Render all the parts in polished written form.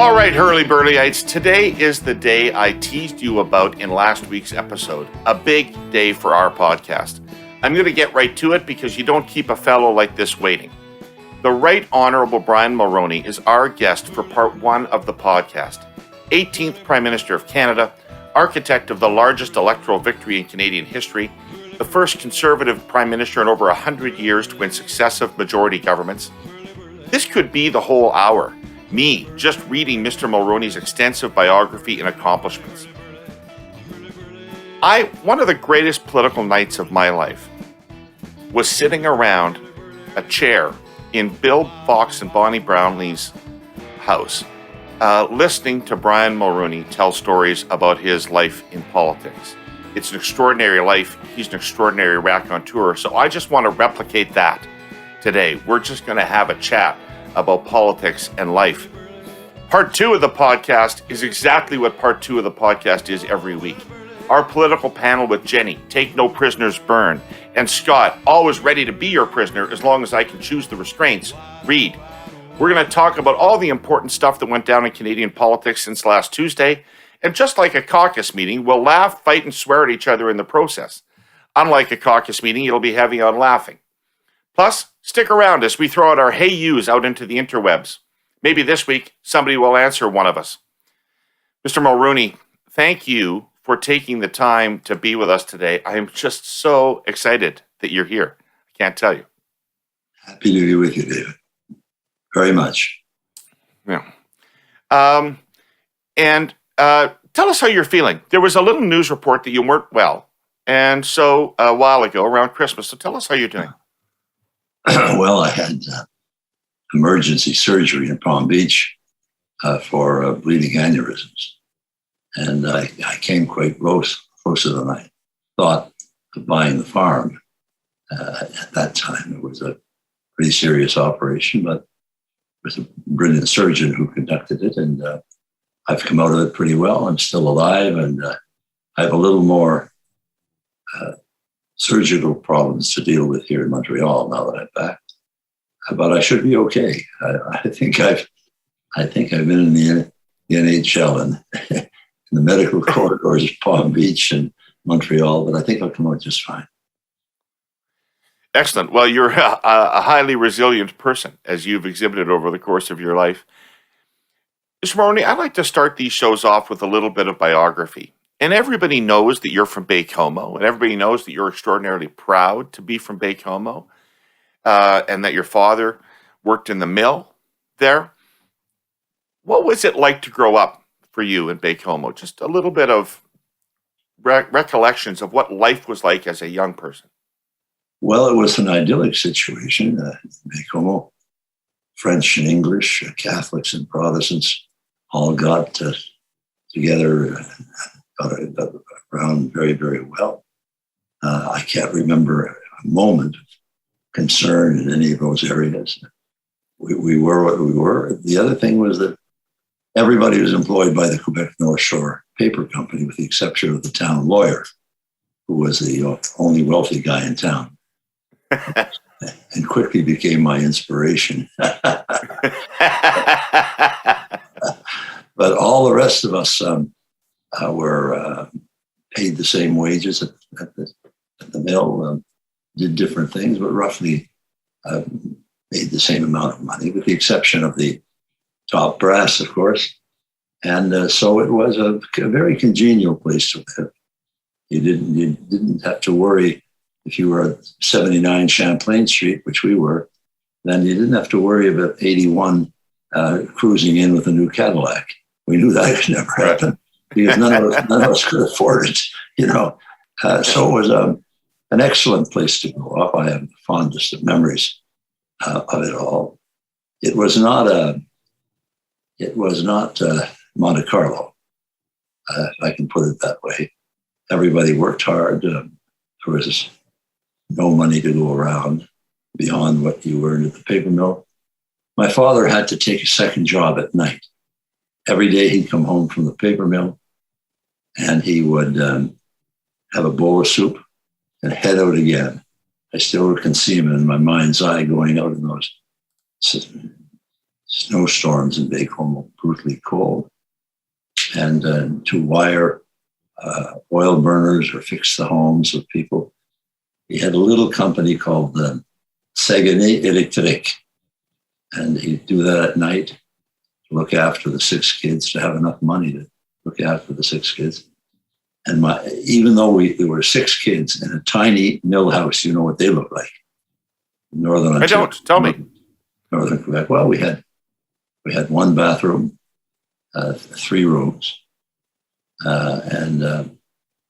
All right, Herle Burlyites, today is the day I teased you about in last week's episode, a big day for our podcast. I'm going to get right to it because you don't keep a fellow like this waiting. The Right Honourable Brian Mulroney is our guest for part one of the podcast. 18th Prime Minister of Canada, architect of the largest electoral victory in Canadian history, the first Conservative Prime Minister in over 100 years to win successive majority governments. This could be the whole hour. Me, just reading Mr. Mulroney's extensive biography and accomplishments. One of the greatest political nights of my life was sitting around a chair in Bill Fox and Bonnie Brownlee's house, listening to Brian Mulroney tell stories about his life in politics. It's an extraordinary life. He's an extraordinary raconteur. So I just want to replicate that today. We're just going to have a chat about politics and life. Part two of the podcast is exactly what part two of the podcast is every week. Our political panel with Jenni, Take No Prisoners, Byrne and Scott, always ready to be your prisoner as long as I can choose the restraints, Reid. We're going to talk about all the important stuff that went down in Canadian politics since last Tuesday. And just like a caucus meeting, we'll laugh, fight, and swear at each other in the process. Unlike a caucus meeting, it'll be heavy on laughing. Plus, stick around as we throw out our hey yous out into the interwebs. Maybe this week, somebody will answer one of us. Mr. Mulroney, thank you for taking the time to be with us today. I am just so excited that you're here. I can't tell you. Happy to be with you, David. Very much. Yeah. Tell us how you're feeling. There was a little news report that you weren't well, and so a while ago, around Christmas. So tell us how you're doing. Well, I had emergency surgery in Palm Beach for bleeding aneurysms. And I came quite closer than I thought of buying the farm. At that time, it was a pretty serious operation, but it was a brilliant surgeon who conducted it. And I've come out of it pretty well. I'm still alive, and I have a little more surgical problems to deal with here in Montreal now that I'm back. But I should be okay. I think I've been in the NHL and in the medical corridors of Palm Beach and Montreal, but I think I'll come out just fine. Excellent. Well, you're a highly resilient person, as you've exhibited over the course of your life. Mr. Mulroney, I'd like to start these shows off with a little bit of biography. And everybody knows that you're from Baie-Comeau, and everybody knows that you're extraordinarily proud to be from Baie-Comeau, and that your father worked in the mill there. What was it like to grow up for you in Baie-Comeau? Just a little bit of recollections of what life was like as a young person. Well, it was an idyllic situation. Baie-Comeau, French and English, Catholics and Protestants all got together, got around very, very well. I can't remember a moment of concern in any of those areas. We were what we were. The other thing was that everybody was employed by the Quebec North Shore Paper Company, with the exception of the town lawyer, who was the only wealthy guy in town, and quickly became my inspiration. But all the rest of us were paid the same wages at the mill, did different things, but roughly made the same amount of money, with the exception of the top brass, of course. And so it was a very congenial place to live. You didn't have to worry if you were at 79 Champlain Street, which we were, then you didn't have to worry about 81 cruising in with a new Cadillac. We knew that could never happen because none of us could afford it, you know. So it was an excellent place to grow up. I have the fondest of memories of it all. It was not Monte Carlo, if I can put it that way. Everybody worked hard. There was no money to go around beyond what you earned at the paper mill. My father had to take a second job at night. Every day he'd come home from the paper mill and he would have a bowl of soup and head out again. I still can see him in my mind's eye going out in those snowstorms in Baie-Comeau, brutally cold, and to wire oil burners or fix the homes of people. He had a little company called Saguenay Electric, and he'd do that at night to look after the 6 kids, to have enough money to look after the 6 kids. And even though there were 6 kids in a tiny mill house, you know what they look like. Northern Ontario. I don't. Tell me. Northern Quebec. Well, we had 1 bathroom, 3 rooms, and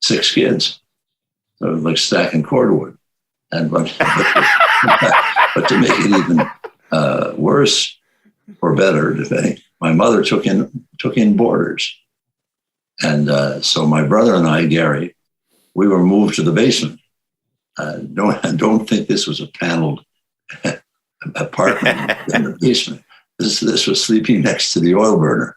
6 kids. So it was like stacking cordwood. And but to make it even worse or better, depending, my mother took in boarders. And so my brother and I, Gary, we were moved to the basement. Don't think this was a paneled apartment in the basement. This was sleeping next to the oil burner,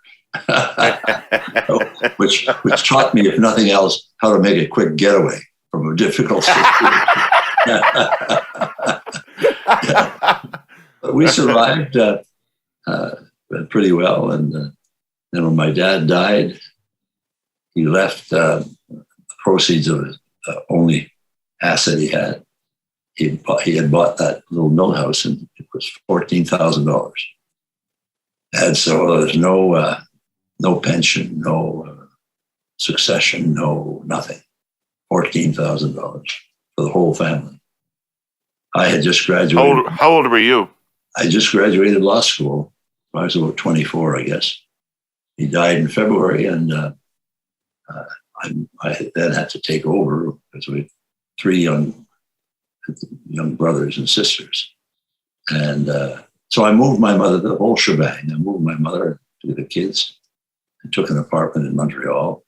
which taught me, if nothing else, how to make a quick getaway from a difficult situation. Yeah. But we survived pretty well. And then when my dad died, he left the proceeds of his only asset he had. He had bought that little mill house, and it was $14,000. And so there's no pension, no succession, no nothing. $14,000 for the whole family. I had just graduated. How old were you? I just graduated law school. I was about 24, I guess. He died in February, and I then had to take over because we had 3 young brothers and sisters. And so I moved my mother, the whole shebang. I moved my mother to the kids and took an apartment in Montreal.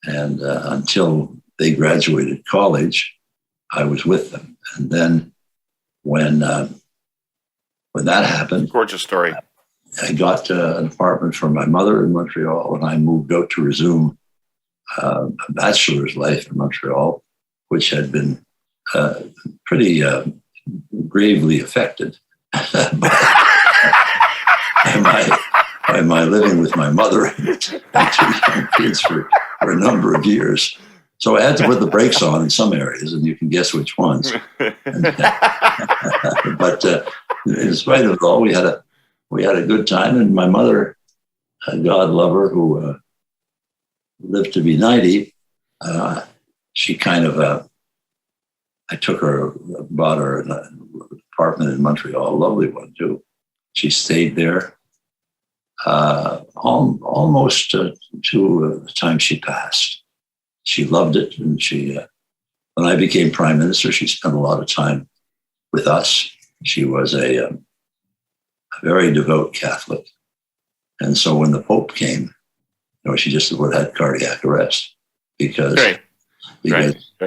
And until they graduated college, I was with them. And then when that happened, Gorgeous story. I got an apartment for my mother in Montreal, and I moved out to resume a bachelor's life in Montreal, which had been pretty gravely affected by my living with my mother and 2 young kids for a number of years. So I had to put the brakes on in some areas, and you can guess which ones. But in spite of it all, we had a good time. And my mother, God love her, who lived to be 90, she kind of, I took her, bought her an apartment in Montreal, a lovely one too. She stayed there almost to the time she passed. She loved it, and when I became prime minister, she spent a lot of time with us. She was a very devout Catholic, and so when the Pope came, she just about had cardiac arrest because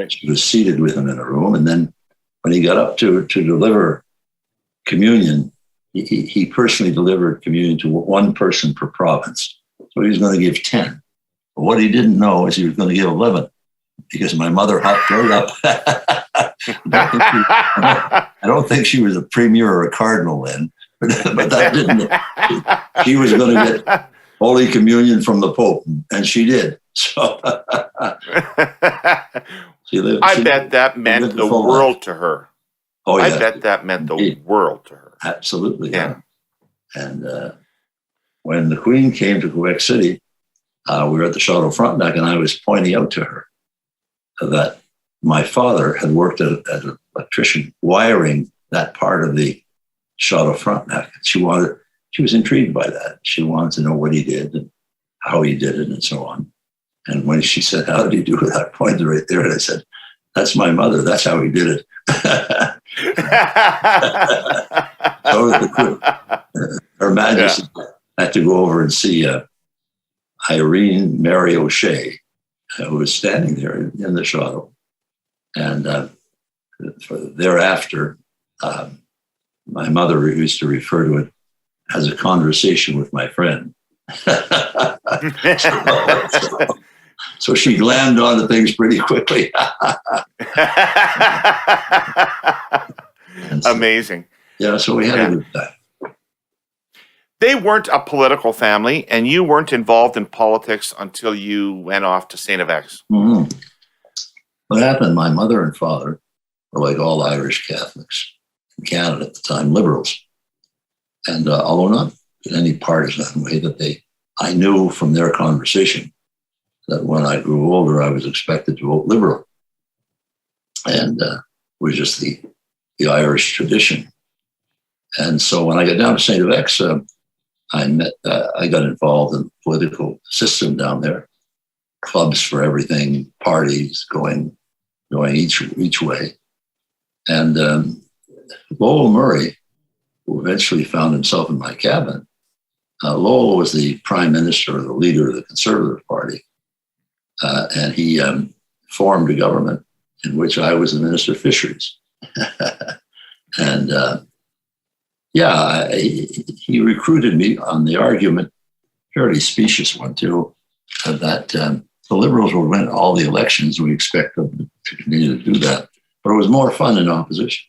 she was seated with him in a room, and then when he got up to deliver communion, he personally delivered communion to 1 person per province. So he was going to give 10. But what he didn't know is he was going to give 11 because my mother hopped right up. I don't think she was a premier or a cardinal then, but that didn't. She was going to get Holy Communion from the Pope, and she did. So I bet that meant the world to her. Oh, yeah. I bet that meant the world to her. Absolutely, yeah. And when the Queen came to Quebec City, we were at the Chateau Frontenac, and I was pointing out to her that my father had worked as an electrician wiring that part of the Chateau Frontenac. She was intrigued by that. She wanted to know what he did and how he did it and so on. And when she said, "How did he do it?" I pointed right there, and I said, "That's my mother. That's how he did it." So Her Majesty had to go over and see Irene Mary O'Shea, who was standing there in the Chateau. And thereafter, my mother used to refer to it as a conversation with my friend. So she glammed onto things pretty quickly. Amazing. Yeah, so we had a good time. they weren't a political family, and you weren't involved in politics until you went off to St. X. Mm-hmm. What happened, my mother and father were like all Irish Catholics in Canada at the time, liberals. And although not in any partisan way, I knew from their conversation that when I grew older, I was expected to vote liberal. And it was just the Irish tradition. And so when I got down to St. X, I got involved in the political system down there, clubs for everything, parties going each way. And Lowell Murray, who eventually found himself in my cabinet, Lowell was the prime minister, or the leader of the Conservative Party. And he formed a government in which I was the Minister of Fisheries. And he recruited me on the argument, fairly specious one too, that the Liberals will win all the elections. We expect them to continue to do that. But it was more fun in opposition.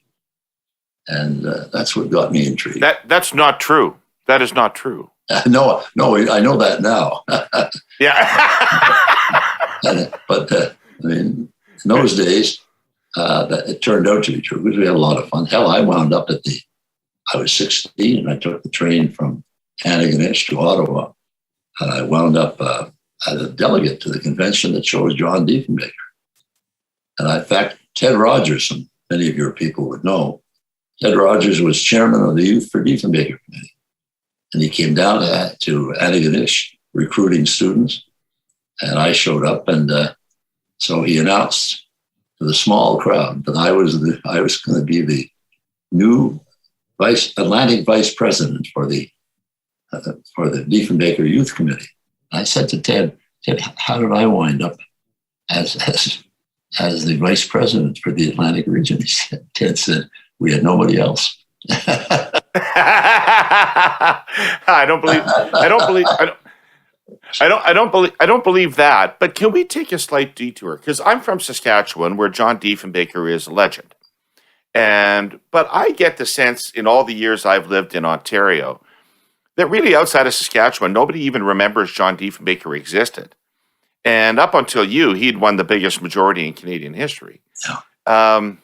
And that's what got me intrigued. That's not true. That is not true. No, I know that now. Yeah. But I mean, in those days, that it turned out to be true because we had a lot of fun. Hell, I wound up I was 16 and I took the train from Antigonish to Ottawa. And I wound up as a delegate to the convention that chose John Diefenbaker. And in fact, Ted Rogers, and many of your people would know, Ted Rogers was chairman of the Youth for Diefenbaker Committee. And he came down to Antigonish recruiting students. And I showed up, and so he announced to the small crowd that I was going to be the new Atlantic vice president for the Diefenbaker Youth Committee. And I said to Ted, how did I wind up as the vice president for the Atlantic region? Ted said, we had nobody else. I don't believe that. But can we take a slight detour? Because I'm from Saskatchewan, where John Diefenbaker is a legend. But I get the sense in all the years I've lived in Ontario that really outside of Saskatchewan, nobody even remembers John Diefenbaker existed. And up until he'd won the biggest majority in Canadian history. Yeah.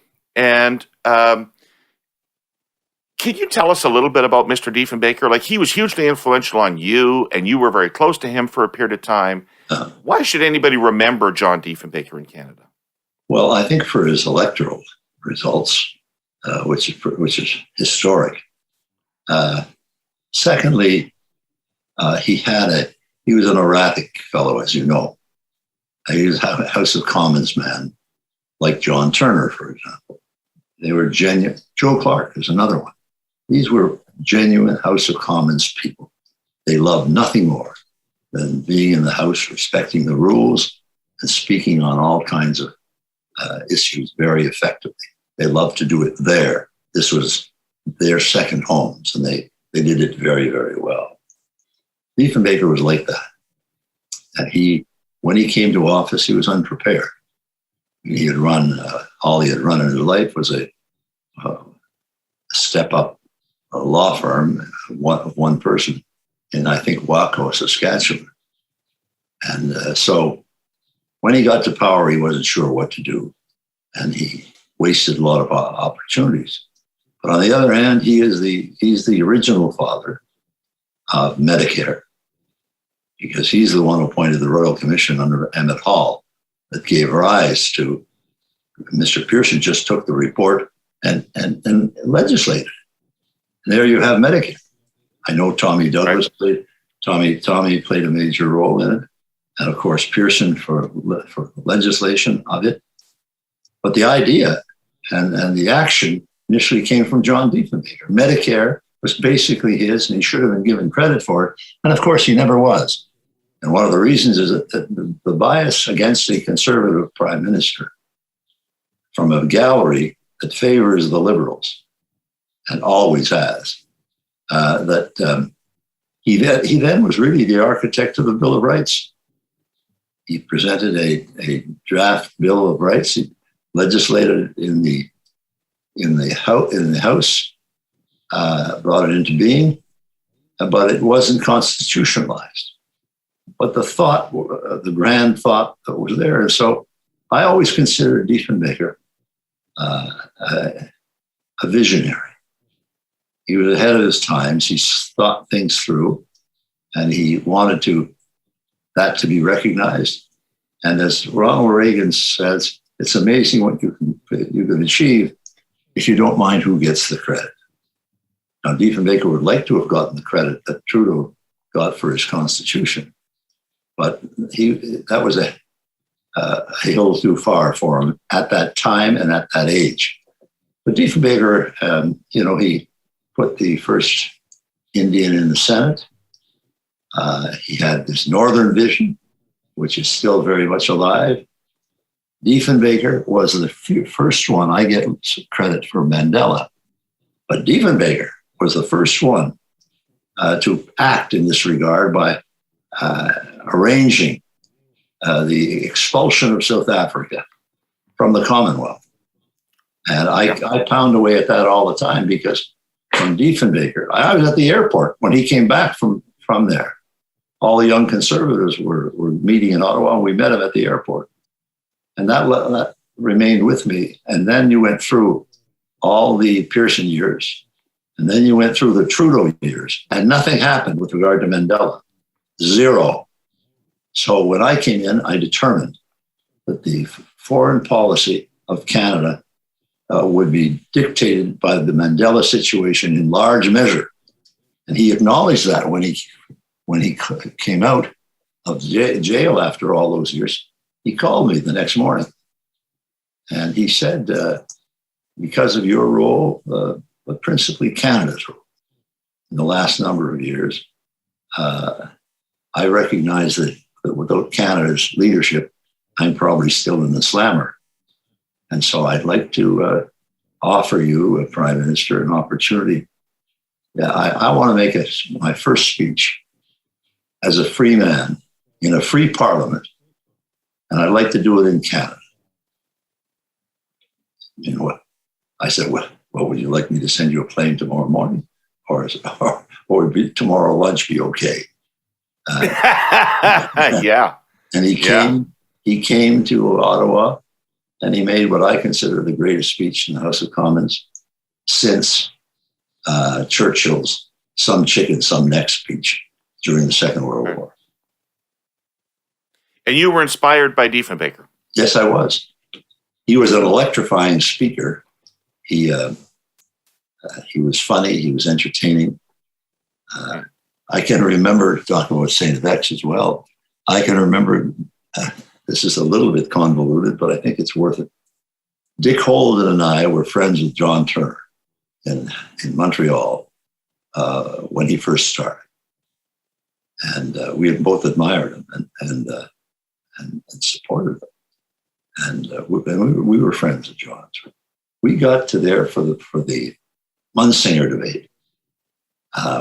Can you tell us a little bit about Mr. Diefenbaker? Like, he was hugely influential on you, and you were very close to him for a period of time. Why should anybody remember John Diefenbaker in Canada? Well, I think for his electoral results, which is historic. Secondly, he was an erratic fellow, as you know. He was a House of Commons man, like John Turner, for example. They were genuine. Joe Clark is another one. These were genuine House of Commons people. They loved nothing more than being in the House, respecting the rules, and speaking on all kinds of issues very effectively. They loved to do it there. This was their second homes, and they did it very, very well. Diefenbaker was like that. And when he came to office, he was unprepared. He had run, all he had run in his life was a step-up law firm of one person in, I think, Waco, Saskatchewan. And so when he got to power, he wasn't sure what to do. And he wasted a lot of opportunities. But on the other hand, he's the original father of Medicare, because he's the one who appointed the Royal Commission under Emmett Hall that gave rise to Mr. Pearson. Just took the report and legislated. And there you have Medicare. I know Tommy Douglas played a major role in it, and of course Pearson for legislation of it. But the idea and the action initially came from John Diefenbaker. Medicare was basically his, and he should have been given credit for it. And of course, he never was. And one of the reasons is that the bias against a conservative prime minister from a gallery that favors the Liberals, and always has, he then was really the architect of the Bill of Rights. He presented a draft Bill of Rights. He legislated in the House, brought it into being, but it wasn't constitutionalized. But the thought, the grand thought that was there. And so I always considered Diefenbaker a visionary. He was ahead of his times. He thought things through, and he wanted that to be recognized. And as Ronald Reagan says, it's amazing what you can achieve if you don't mind who gets the credit. Now, Diefenbaker would like to have gotten the credit that Trudeau got for his constitution, but that was a hill too far for him at that time and at that age. But Diefenbaker, he put the first Indian in the Senate. He had this northern vision, which is still very much alive. Diefenbaker was the first one. I get credit for Mandela, but Diefenbaker was the first one to act in this regard by arranging the expulsion of South Africa from the Commonwealth. And I pound away at that all the time, because from Diefenbaker, I was at the airport when he came back from there. All the young conservatives were meeting in Ottawa, and we met him at the airport. And that remained with me. And then you went through all the Pearson years, and then you went through the Trudeau years, and nothing happened with regard to Mandela. Zero. So when I came in, I determined that the foreign policy of Canada would be dictated by the Mandela situation in large measure. And he acknowledged that when he came out of jail after all those years. He called me the next morning, and he said, because of your role, but principally Canada's role in the last number of years, I recognize that without Canada's leadership, I'm probably still in the slammer. And so I'd like to offer you, Prime Minister, an opportunity. Yeah, I want to make my first speech as a free man in a free parliament, and I'd like to do it in Canada. You know what? I said, well, would you like me to send you a plane tomorrow morning? Or would tomorrow lunch be okay? Yeah. And he came to Ottawa, and he made what I consider the greatest speech in the House of Commons since Churchill's "some chicken, some neck" speech during the Second World War. And you were inspired by Diefenbaker? Yes, I was. He was an electrifying speaker. He was funny. He was entertaining. I can remember, talking about St. X as well, I can remember, this is a little bit convoluted, but I think it's worth it. Dick Holden and I were friends with John Turner in Montreal when he first started. And we had both admired him and supported him. And we were friends with John. We got to there for the Munsinger debate,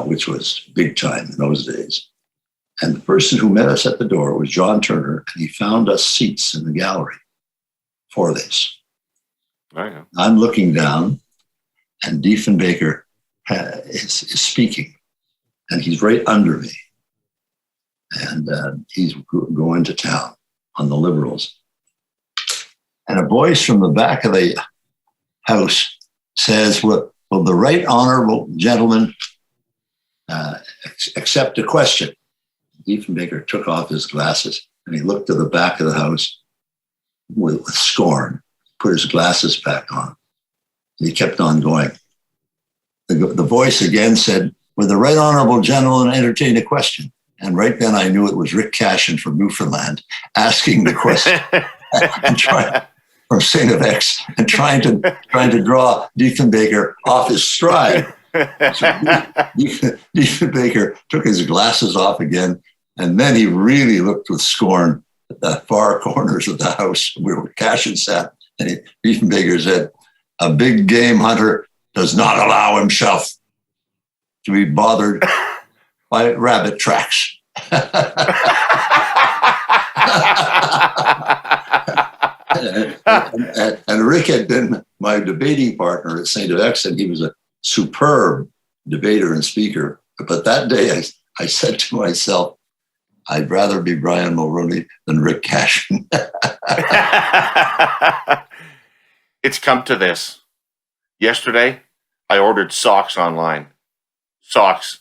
which was big time in those days. And the person who met us at the door was John Turner, and he found us seats in the gallery for this. Oh, yeah. I'm looking down, and Diefenbaker is speaking, and he's right under me. And he's going to town on the Liberals. And a voice from the back of the house says, will the right honourable gentleman accept a question? Diefenbaker took off his glasses, and he looked to the back of the house with scorn, put his glasses back on. And he kept on going. The voice again said, will the right honourable gentleman entertain a question? And right then I knew it was Rick Cashin from Newfoundland asking the question from St. X and trying to draw Diefenbaker off his stride. So Diefenbaker took his glasses off again, and then he really looked with scorn at the far corners of the house where Cashin sat, and Diefenbaker said, a big game hunter does not allow himself to be bothered by rabbit tracks. and Rick had been my debating partner at St. X, and he was a superb debater and speaker. But that day I said to myself, I'd rather be Brian Mulroney than Rick Cashin. It's come to this. Yesterday, I ordered socks online. Socks.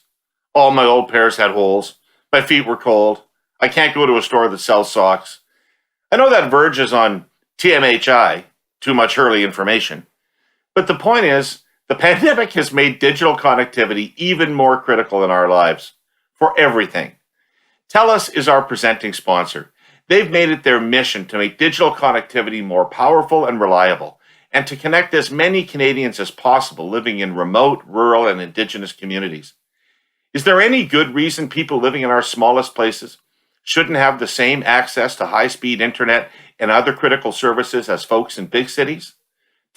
All my old pairs had holes. My feet were cold. I can't go to a store that sells socks. I know that verges on TMHI, too much Herle information. But the point is, the pandemic has made digital connectivity even more critical in our lives. For everything. TELUS is our presenting sponsor. They've made it their mission to make digital connectivity more powerful and reliable, and to connect as many Canadians as possible living in remote, rural, and Indigenous communities. Is there any good reason people living in our smallest places shouldn't have the same access to high-speed internet and other critical services as folks in big cities?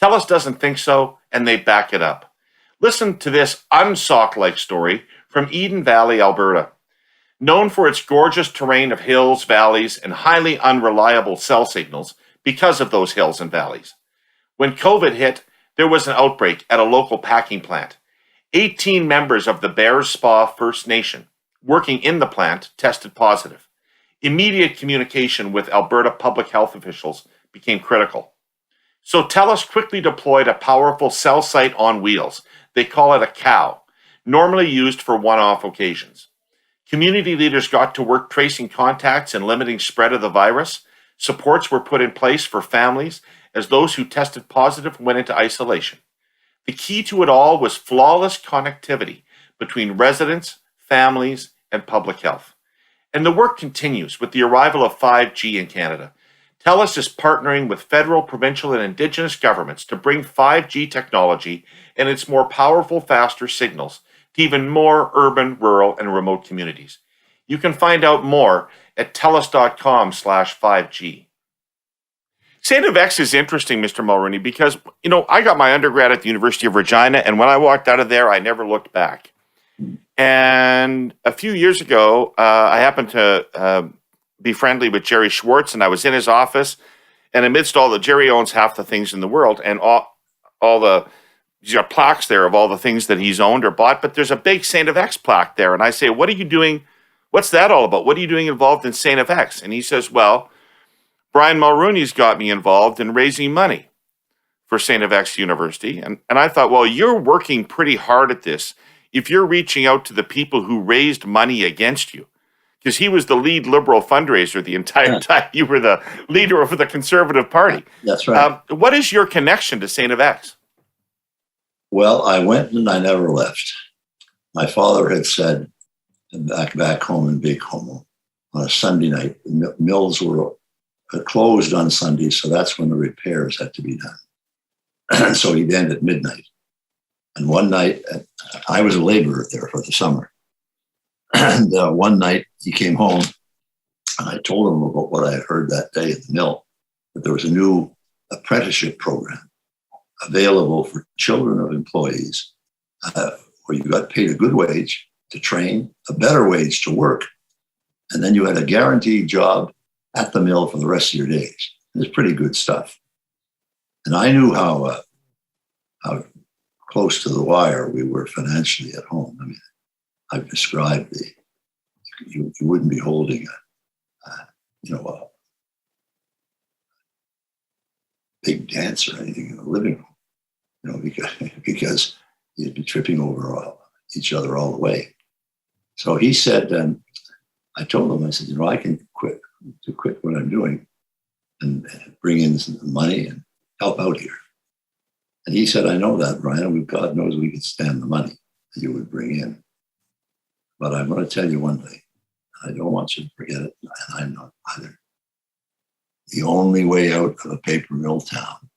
TELUS doesn't think so, and they back it up. Listen to this unsock-like story from Eden Valley, Alberta. Known for its gorgeous terrain of hills, valleys, and highly unreliable cell signals because of those hills and valleys. When COVID hit, there was an outbreak at a local packing plant. 18 members of the Bears Spa First Nation working in the plant tested positive. Immediate communication with Alberta public health officials became critical. So TELUS quickly deployed a powerful cell site on wheels. They call it a COW, normally used for one-off occasions. Community leaders got to work tracing contacts and limiting spread of the virus. Supports were put in place for families as those who tested positive went into isolation. The key to it all was flawless connectivity between residents, families, and public health. And the work continues with the arrival of 5G in Canada. TELUS is partnering with federal, provincial, and Indigenous governments to bring 5G technology and its more powerful, faster signals to even more urban, rural, and remote communities. You can find out more at telus.com/5G. St. FX is interesting, Mr. Mulroney, because, I got my undergrad at the University of Regina, and when I walked out of there, I never looked back. And a few years ago, I happened to be friendly with Jerry Schwartz, and I was in his office, and amidst Jerry owns half the things in the world, and all the plaques there of all the things that he's owned or bought, but there's a big St. FX plaque there. And I say, what are you doing? What's that all about? What are you doing involved in St. FX? And he says, well, Brian Mulroney's got me involved in raising money for St. FX University. And I thought, well, you're working pretty hard at this if you're reaching out to the people who raised money against you. Because he was the lead Liberal fundraiser the entire time. You were the leader of the Conservative Party. That's right. What is your connection to St. FX? Well, I went and I never left. My father had said back home in Big Homo on a Sunday night, the mills were closed on Sundays, so that's when the repairs had to be done. And so he'd end at midnight. And one night, I was a laborer there for the summer. And one night he came home and I told him about what I had heard that day at the mill, that there was a new apprenticeship program available for children of employees, where you got paid a good wage to train, a better wage to work, and then you had a guaranteed job at the mill for the rest of your days. It was pretty good stuff. And I knew how close to the wire we were financially at home. I mean, I've described you wouldn't be holding a big dance or anything in the living room, because you'd be tripping over each other all the way. So he said, I told him, I said, I can quit what I'm doing and bring in some money and help out here. And he said, I know that, Brian. God knows we could stand the money that you would bring in. But I'm going to tell you one thing. I don't want you to forget it, and I'm not either. The only way out of a paper mill town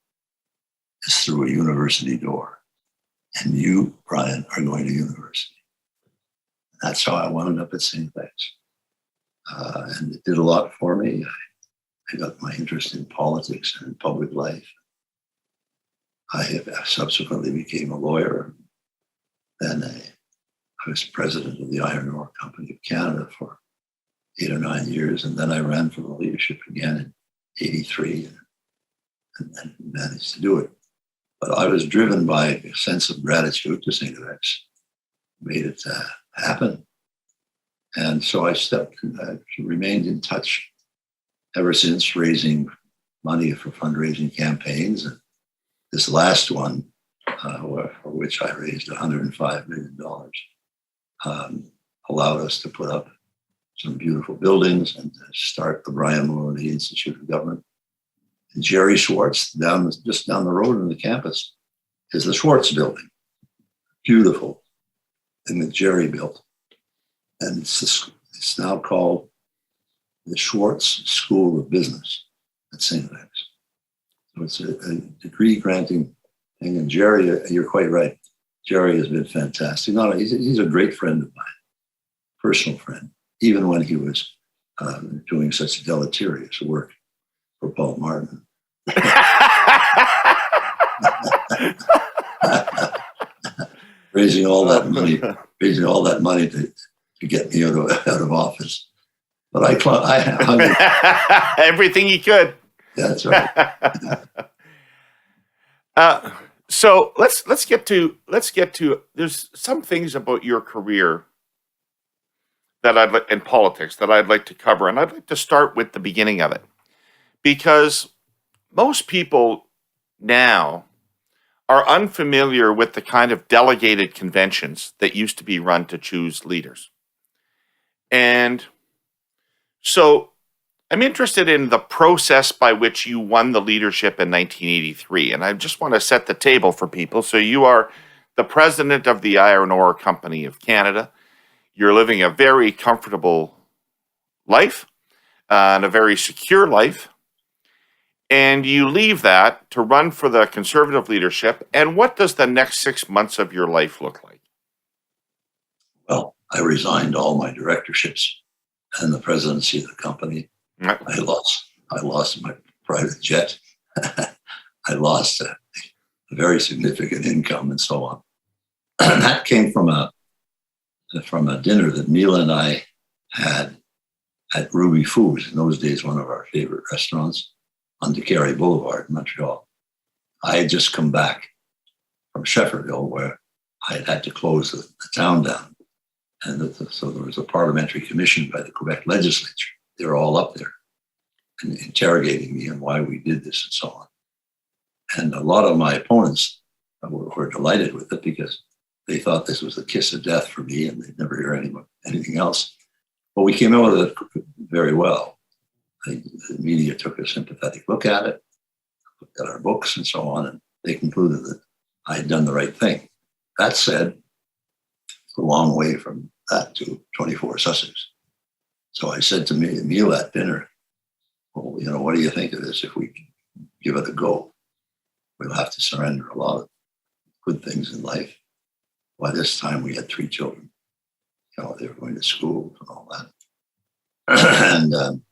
is through a university door. And you, Brian, are going to university. That's how I wound up at St. FX. And it did a lot for me. I got my interest in politics and in public life. I subsequently became a lawyer. Then I was president of the Iron Ore Company of Canada for 8 or 9 years. And then I ran for the leadership again in 83 and managed to do it. But I was driven by a sense of gratitude to St. FX. Made it happen. And so I remained in touch ever since, raising money for fundraising campaigns. And this last one, for which I raised $105 million, allowed us to put up some beautiful buildings and start the Brian Mulroney Institute of Government. And Jerry Schwartz, just down the road in the campus, is the Schwartz building. Beautiful thing that Jerry built. And it's now called the Schwartz School of Business at St. X. So it's a degree granting thing. And Jerry, you're quite right. Jerry has been fantastic. He's a great friend of mine, personal friend, even when he was doing such deleterious work for Paul Martin. raising all that money to get me out of office. But I hung everything he could. That's right. So let's get to there's some things about your career that in politics that I'd like to cover, and I'd like to start with the beginning of it, because most people now are unfamiliar with the kind of delegated conventions that used to be run to choose leaders. And so I'm interested in the process by which you won the leadership in 1983. And I just want to set the table for people. So you are the president of the Iron Ore Company of Canada. You're living a very comfortable life and a very secure life. And you leave that to run for the Conservative leadership. And what does the next 6 months of your life look like? Well, I resigned all my directorships and the presidency of the company. Right. I lost my private jet. I lost a very significant income and so on. And that came from a dinner that Mila and I had at Ruby Foods, in those days one of our favorite restaurants on Carey Boulevard in Montreal. I had just come back from Shefferville, where I had to close the town down. And so there was a parliamentary commission by the Quebec legislature. They were all up there and interrogating me on why we did this and so on. And a lot of my opponents were delighted with it because they thought this was the kiss of death for me and they'd never hear anything else. But we came out of it very well. The media took a sympathetic look at it, looked at our books and so on, and they concluded that I had done the right thing. That said, it's a long way from that to 24 Sussex. So I said to Mila at dinner, well, what do you think of this? If we give it a go, we'll have to surrender a lot of good things in life. By this time, we had 3 children. They were going to school and all that. And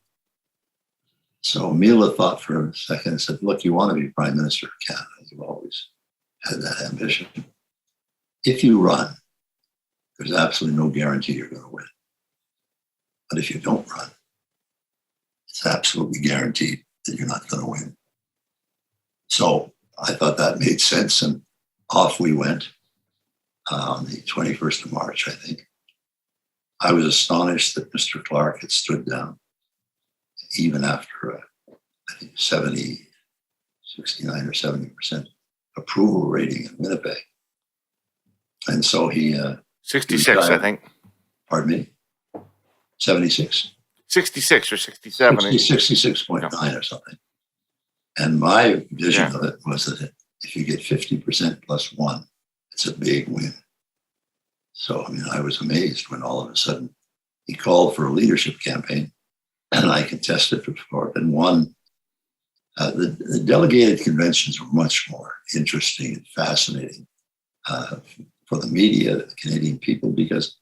so Mila thought for a second and said, look, you want to be Prime Minister of Canada. You've always had that ambition. If you run, there's absolutely no guarantee you're going to win. But if you don't run, it's absolutely guaranteed that you're not going to win. So I thought that made sense, and off we went on the 21st of March, I think. I was astonished that Mr. Clark had stood down, even after, I think, 69 or 70% approval rating in Winnipeg. And so he... 66, I think. Pardon me? 76? 66 or 67. 66.9 or something. And my vision of it was that if you get 50% plus 1, it's a big win. So, I was amazed when all of a sudden he called for a leadership campaign and I contested for it and won. The delegated conventions were much more interesting and fascinating for the media, the Canadian people, because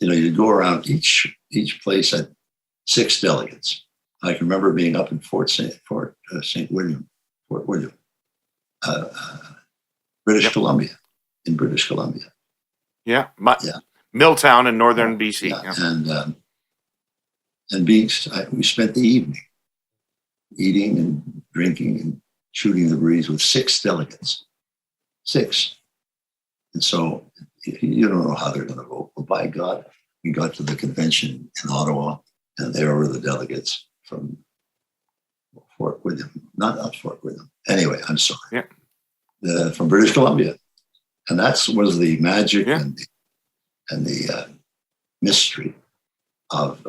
you go around each place had 6 delegates. I can remember being up in Fort William, British Columbia, in British Columbia. Yeah, Milltown in northern BC. Yeah. And we spent the evening eating and drinking and shooting the breeze with 6 delegates. 6. And so you don't know how they're going to vote. Well, by God, we got to the convention in Ottawa, and there were the delegates from Fort William, not Fort William. Anyway, I'm sorry. Yeah. From British Columbia. And that was the magic Yeah. and the mystery of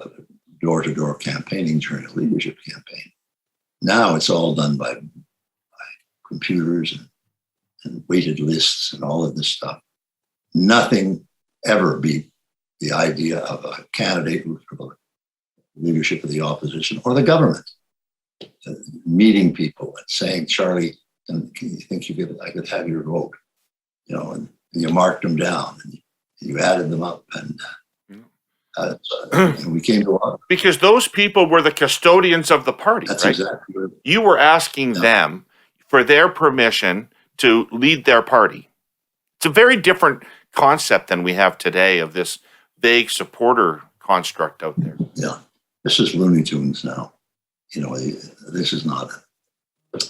door-to-door campaigning during a leadership campaign. Now it's all done by computers and weighted lists and all of this stuff. Nothing ever beat the idea of a candidate for the leadership of the opposition or the government meeting people and saying, Charlie, can you think I could have your vote? You know, and you marked them down and you added them up, and we came to our... Because those people were the custodians of the party, That's right? exactly what... You were asking them for their permission to lead their party. It's a very different concept than we have today of this vague supporter construct out there. Yeah, this is Looney Tunes now. You know, this is not...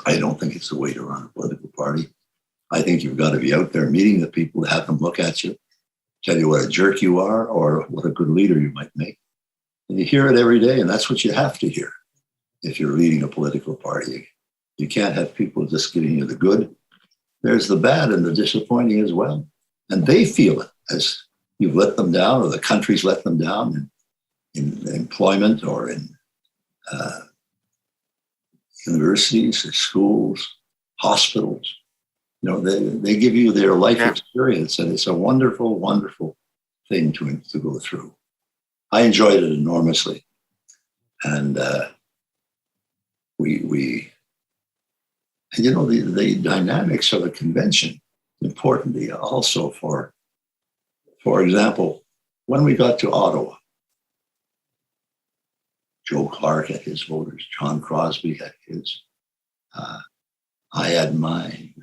I don't think it's the way to run a political party. I think you've got to be out there meeting the people, have them look at you, tell you what a jerk you are or what a good leader you might make. And you hear it every day, and that's what you have to hear if you're leading a political party. You can't have people just giving you the good. There's the bad and the disappointing as well. And they feel it as you've let them down, or the country's let them down in employment or in universities, schools, hospitals. You know, they give you their life experience, and it's a wonderful, wonderful thing to go through. I enjoyed it enormously, and we and you know the dynamics of a convention importantly also for example, when we got to Ottawa, Joe Clark had his voters, John Crosby had his, I had mine.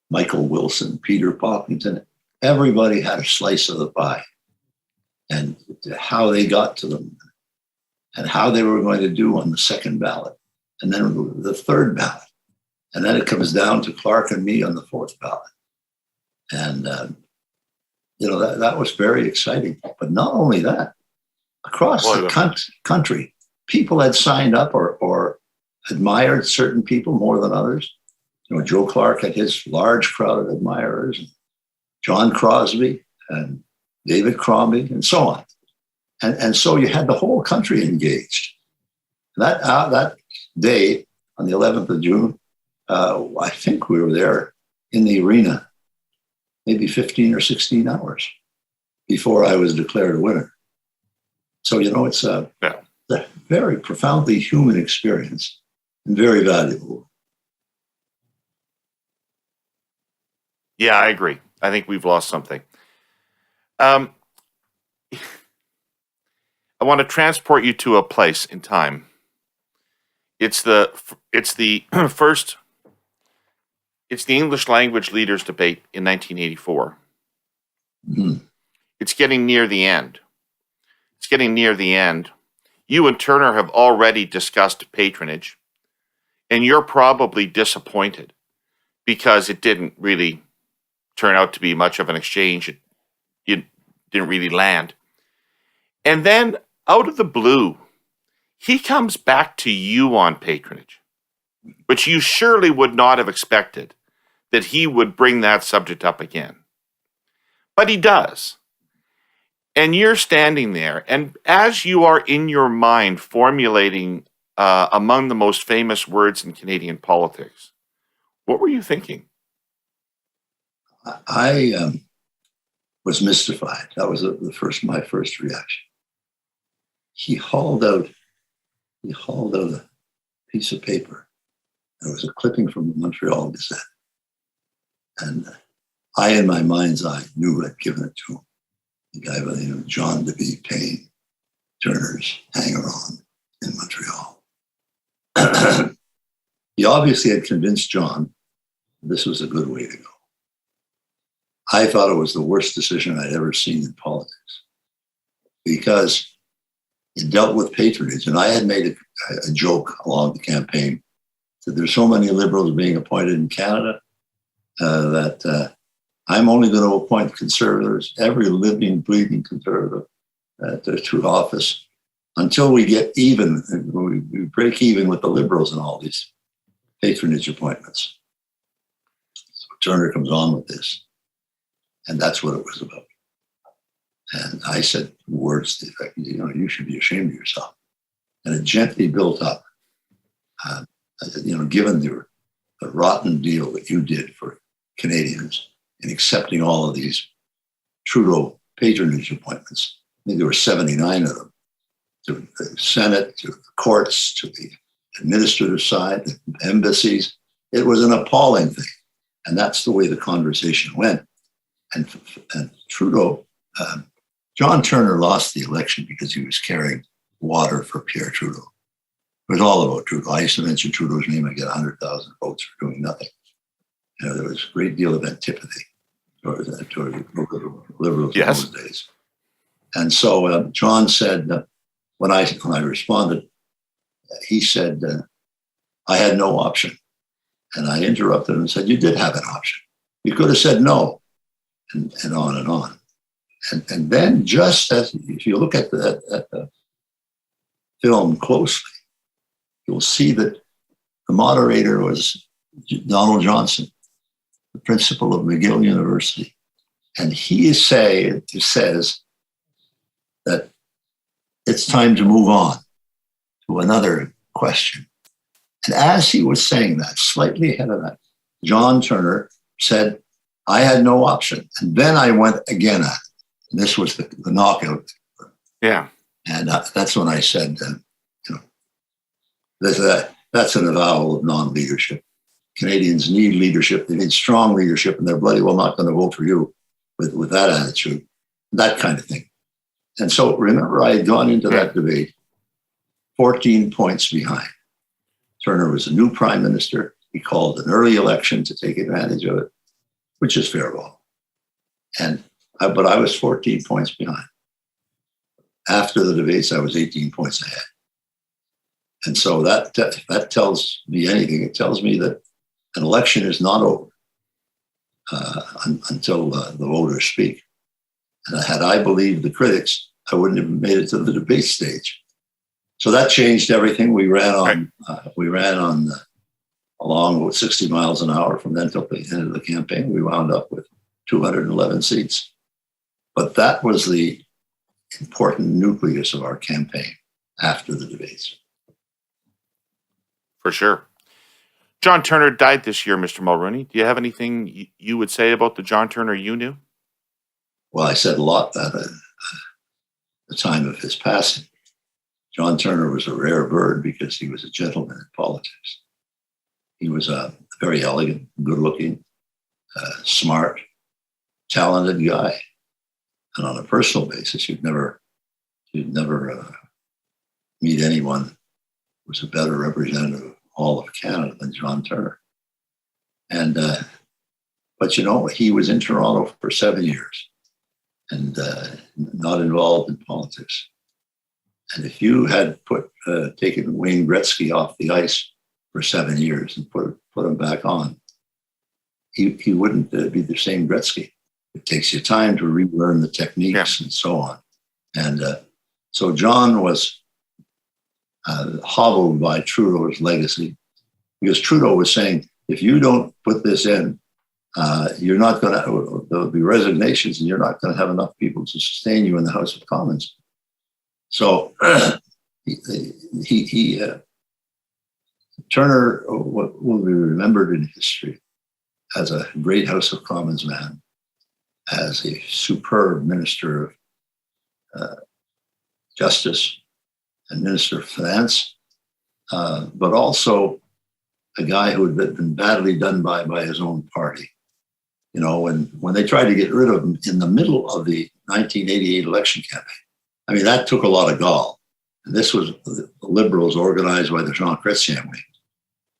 Michael Wilson, Peter Poppington, everybody had a slice of the pie, and how they got to them and how they were going to do on the second ballot, and then the third ballot. And then it comes down to Clark and me on the fourth ballot. And, you know, that was very exciting. But not only that, across the country, people had signed up or admired certain people more than others. You know, Joe Clark had his large crowd of admirers, and John Crosby and David Crombie, and so on. And so you had the whole country engaged. That day, on the 11th of June, I think we were there in the arena, maybe 15 or 16 hours before I was declared a winner. So, you know, it's a very profoundly human experience and very valuable. Yeah, I agree. I think we've lost something. I want to transport you to a place in time. It's the English language leaders debate in 1984. Mm-hmm. It's getting near the end. You and Turner have already discussed patronage, and you're probably disappointed because it didn't really turn out to be much of an exchange. It didn't really land. And then, out of the blue, he comes back to you on patronage, which you surely would not have expected that he would bring that subject up again. But he does. And you're standing there, and as you are in your mind formulating among the most famous words in Canadian politics, what were you thinking? I was mystified. That was my first reaction. He hauled out a piece of paper. It was a clipping from the Montreal Gazette. And I, in my mind's eye, knew I'd given it to him. The guy by the name of John DeB Payne, Turner's hanger-on in Montreal. He obviously had convinced John this was a good way to go. I thought it was the worst decision I'd ever seen in politics because it dealt with patronage. And I had made a joke along the campaign that there's so many Liberals being appointed in Canada that I'm only going to appoint conservatives, every living, bleeding conservative to office until we get even, we break even with the Liberals and all these patronage appointments. So Turner comes on with this, and that's what it was about. And I said words to the effect, you should be ashamed of yourself. And it gently built up. Given the rotten deal that you did for Canadians in accepting all of these Trudeau patronage appointments, I think there were 79 of them, to the Senate, to the courts, to the administrative side, the embassies. It was an appalling thing. And that's the way the conversation went. And Trudeau, John Turner lost the election because he was carrying water for Pierre Trudeau. It was all about Trudeau. I used to mention Trudeau's name and get 100,000 votes for doing nothing. There was a great deal of antipathy toward Liberals in those days. And so John said, when I responded, he said, I had no option. And I interrupted him and said, you did have an option. You could have said no, and on and on. And then just as, if you look at the film closely, you'll see that the moderator was Donald Johnson, the principal of McGill University. And he says that it's time to move on to another question. And as he was saying that, slightly ahead of that, John Turner said, I had no option. And then I went again at it. And this was the knockout. Yeah. And that's when I said, that's an avowal of non-leadership. Canadians need leadership. They need strong leadership, and they're bloody well not going to vote for you with that attitude, that kind of thing. And so remember, I had gone into that debate 14 points behind. Turner was a new prime minister. He called an early election to take advantage of it, which is fair law. But I was 14 points behind. After the debates, I was 18 points ahead. And so that tells me anything. It tells me that an election is not over until the voters speak. And had I believed the critics, I wouldn't have made it to the debate stage. So that changed everything. We ran on along with 60 miles an hour from then till the end of the campaign. We wound up with 211 seats. But that was the important nucleus of our campaign after the debates. For sure. John Turner died this year, Mr. Mulroney. Do you have anything you would say about the John Turner you knew? Well, I said a lot at the time of his passing. John Turner was a rare bird because he was a gentleman in politics. He was a very elegant, good-looking, smart, talented guy. And on a personal basis, you'd never meet anyone who was a better representative of all of Canada than John Turner. And but he was in Toronto for 7 years and not involved in politics. And if you had taken Wayne Gretzky off the ice for 7 years and put him back on, he wouldn't be the same Gretzky. It takes you time to relearn the techniques and so on. And so John was hobbled by Trudeau's legacy because Trudeau was saying, if you don't put this in, you're not going to, there'll be resignations and you're not going to have enough people to sustain you in the House of Commons. So Turner will be remembered in history as a great House of Commons man, as a superb Minister of Justice and Minister of Finance, but also a guy who had been badly done by his own party. When they tried to get rid of him in the middle of the 1988 election campaign, I mean, that took a lot of gall. And this was the Liberals organized by the Jean Chrétien wing.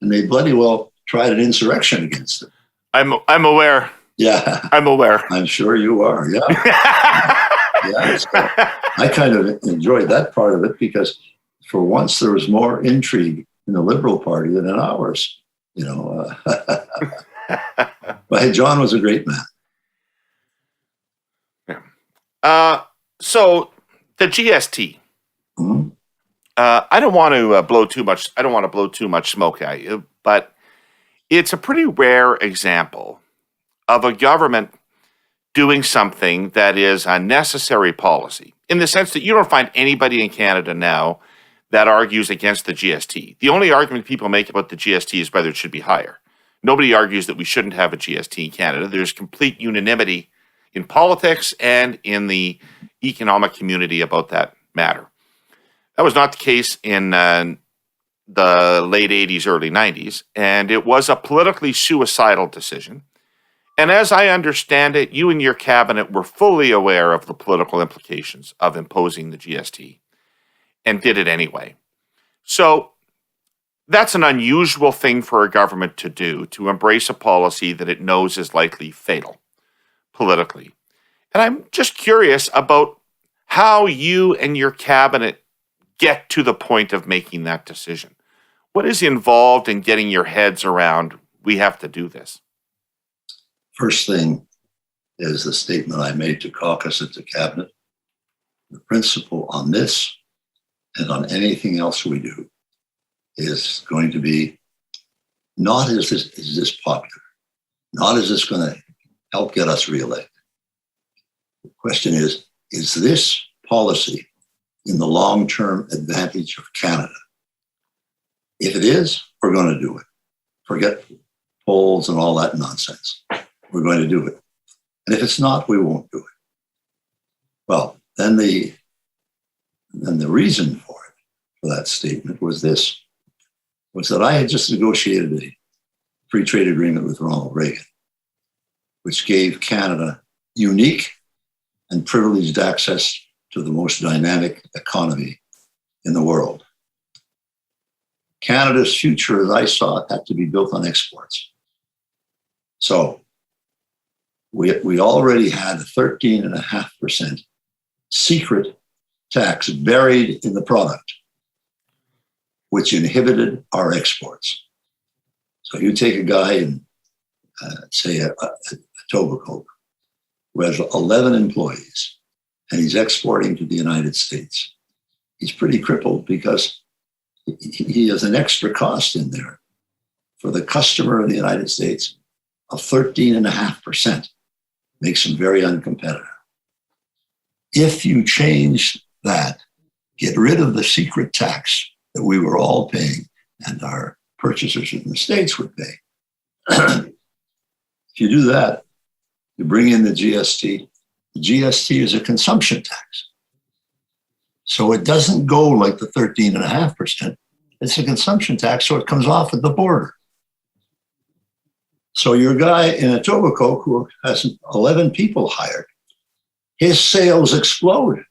And they bloody well tried an insurrection against it. I'm aware. Yeah. I'm aware. I'm sure you are. Yeah. Yeah. So I kind of enjoyed that part of it because for once there was more intrigue in the Liberal Party than in ours. But hey, John was a great man. So the GST. Mhm. I don't want to blow too much. I don't want to blow too much smoke at you, but it's a pretty rare example of a government doing something that is a necessary policy, in the sense that you don't find anybody in Canada now that argues against the GST. The only argument people make about the GST is whether it should be higher. Nobody argues that we shouldn't have a GST in Canada. There's complete unanimity in politics and in the economic community about that matter. That was not the case in the late 80s, early 90s, and it was a politically suicidal decision. And as I understand it, you and your cabinet were fully aware of the political implications of imposing the GST and did it anyway. So that's an unusual thing for a government to do, to embrace a policy that it knows is likely fatal politically. And I'm just curious about how you and your cabinet get to the point of making that decision. What is involved in getting your heads around, we have to do this? First thing is the statement I made to caucus and to cabinet. The principle on this and on anything else we do is going to be not is this popular, not is this going to help get us reelected. The question is this policy in the long-term advantage of Canada? If it is, we're going to do it. Forget polls and all that nonsense. We're going to do it. And if it's not, we won't do it. Well, then the reason for it, for that statement, was this, was that I had just negotiated a free trade agreement with Ronald Reagan, which gave Canada unique and privileged access to the most dynamic economy in the world. Canada's future, as I saw it, had to be built on exports. So we already had a 13.5% secret tax buried in the product, which inhibited our exports. So you take a guy in, say, a Etobicoke, who has 11 employees, and he's exporting to the United States. He's pretty crippled because he has an extra cost in there for the customer in the United States of 13.5%. Makes him very uncompetitive. If you change that, get rid of the secret tax that we were all paying and our purchasers in the States would pay. If you do that, you bring in the GST. The GST is a consumption tax. So it doesn't go like the 13.5%. It's a consumption tax, so it comes off at the border. So your guy in Etobicoke, who has 11 people hired, his sales explode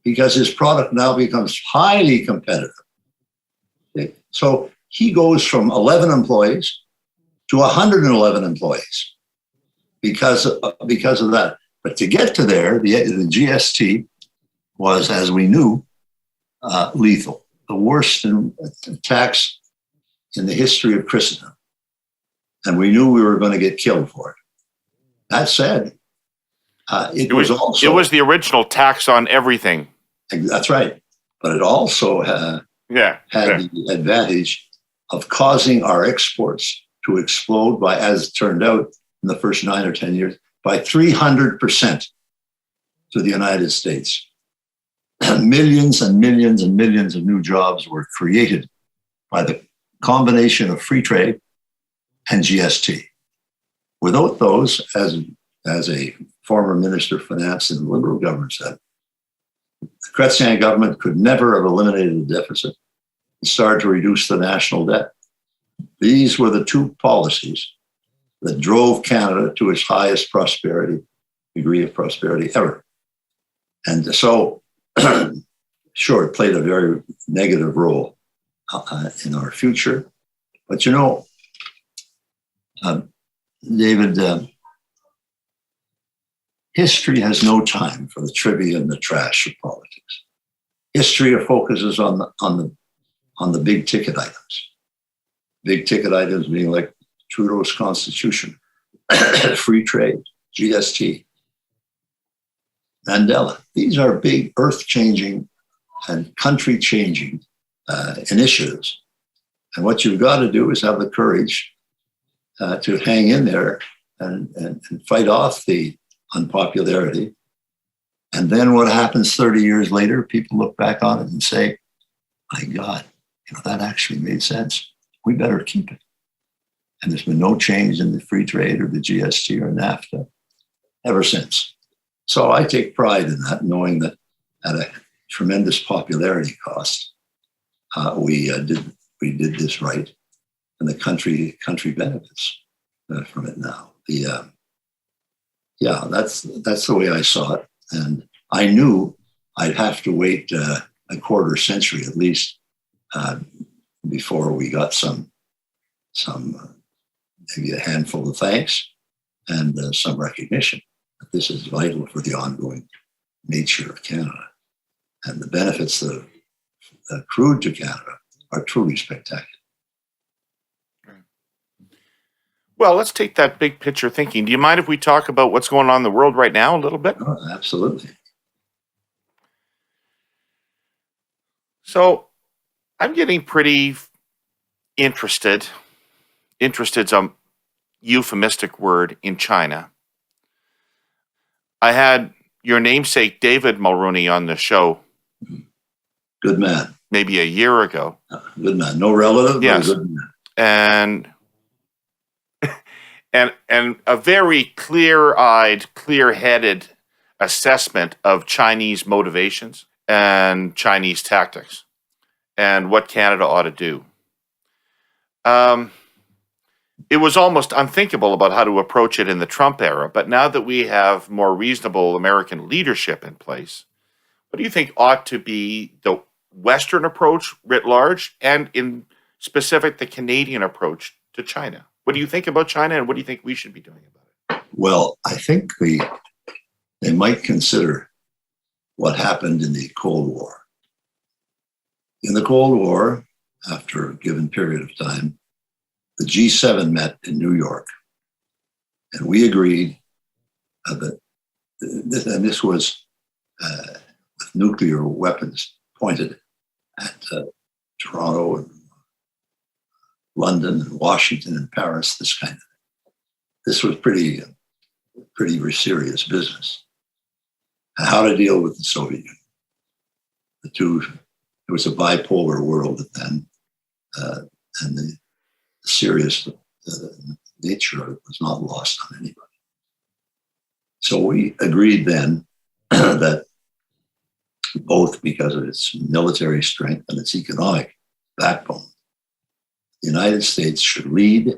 because his product now becomes highly competitive. So he goes from 11 employees to 111 employees because of that. But to get to there, the GST was, as we knew, lethal, the worst tax in the history of Christendom. And we knew we were going to get killed for it. That said, it was the original tax on everything. That's right. But it also had the advantage of causing our exports to explode by, as it turned out in the first 9 or 10 years, by 300% to the United States. Millions and millions and millions of new jobs were created by the combination of free trade and GST. Without those, as a former Minister of Finance in the Liberal government said, the Chrétien government could never have eliminated the deficit and started to reduce the national debt. These were the two policies that drove Canada to its highest degree of prosperity ever. And so, sure, it played a very negative role in our future. But you know, David, history has no time for the trivia and the trash of politics. History focuses on the big ticket items. Big ticket items being like Trudeau's constitution, free trade, GST. Mandela. These are big earth-changing and country-changing initiatives. And what you've got to do is have the courage to hang in there and fight off the unpopularity. And then what happens 30 years later, people look back on it and say, my God, that actually made sense. We better keep it. And there's been no change in the free trade or the GST or NAFTA ever since. So I take pride in that, knowing that at a tremendous popularity cost, we did this right, and the country benefits from it now. That's the way I saw it, and I knew I'd have to wait a quarter century at least before we got some maybe a handful of thanks and some recognition that this is vital for the ongoing nature of Canada, and the benefits that have accrued to Canada are truly spectacular. Well, let's take that big picture thinking. Do you mind if we talk about what's going on in the world right now a little bit? Oh, absolutely. So I'm getting pretty interested. Interested's a euphemistic word in China. I had your namesake, David Mulroney, on the show. Good man. Maybe a year ago. Good man. No relative, yes. But a good man. And a very clear-eyed, clear-headed assessment of Chinese motivations and Chinese tactics and what Canada ought to do. It was almost unthinkable about how to approach it in the Trump era, but now that we have more reasonable American leadership in place, what do you think ought to be the Western approach writ large, and in specific the Canadian approach to China? What do you think about China, and what do you think we should be doing about it? Well, I think they might consider what happened in the Cold War. In the Cold War, after a given period of time, the G7 met in New York, and we agreed that this was with nuclear weapons pointed at Toronto and London and Washington and Paris, this kind of thing. This was pretty serious business. And how to deal with the Soviet Union. It was a bipolar world then, and the serious nature of it was not lost on anybody. So we agreed then that both because of its military strength and its economic backbone, the United States should lead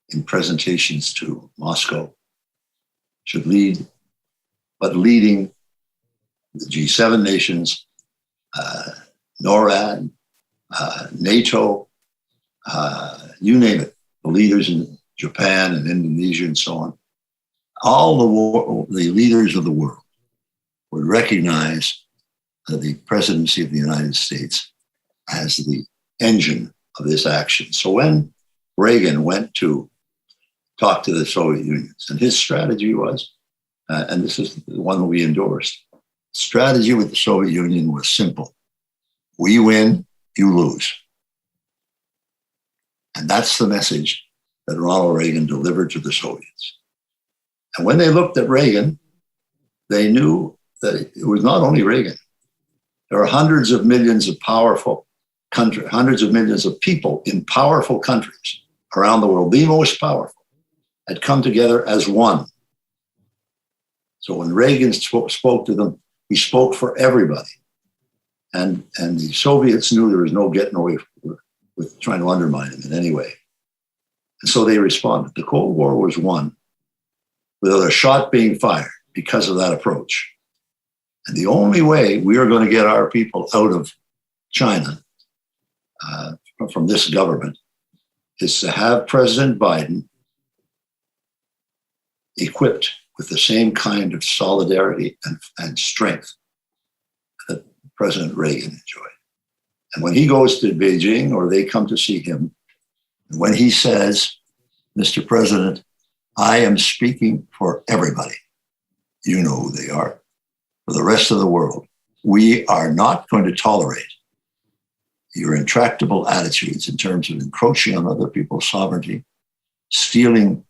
in presentations to Moscow, should lead, but leading the G7 nations, NORAD, NATO, you name it, the leaders in Japan and Indonesia and so on, all the leaders of the world would recognize the presidency of the United States as the engine of this action. So when Reagan went to talk to the Soviet Union, and his strategy was, and this is the one that we endorsed, strategy with the Soviet Union was simple. We win, you lose. And that's the message that Ronald Reagan delivered to the Soviets. And when they looked at Reagan, they knew that it was not only Reagan. There are hundreds of millions of powerful countries, hundreds of millions of people in powerful countries around the world, the most powerful, had come together as one. So when Reagan spoke to them, he spoke for everybody. And the Soviets knew there was no getting away with trying to undermine him in any way. And so they responded. The Cold War was won without a shot being fired because of that approach. And the only way we are going to get our people out of China from this government is to have President Biden equipped with the same kind of solidarity and strength that President Reagan enjoyed. And when he goes to Beijing or they come to see him, and when he says, Mr. President, I am speaking for everybody, you know who they are. for the rest of the world. We are not going to tolerate your intractable attitudes in terms of encroaching on other people's sovereignty, stealing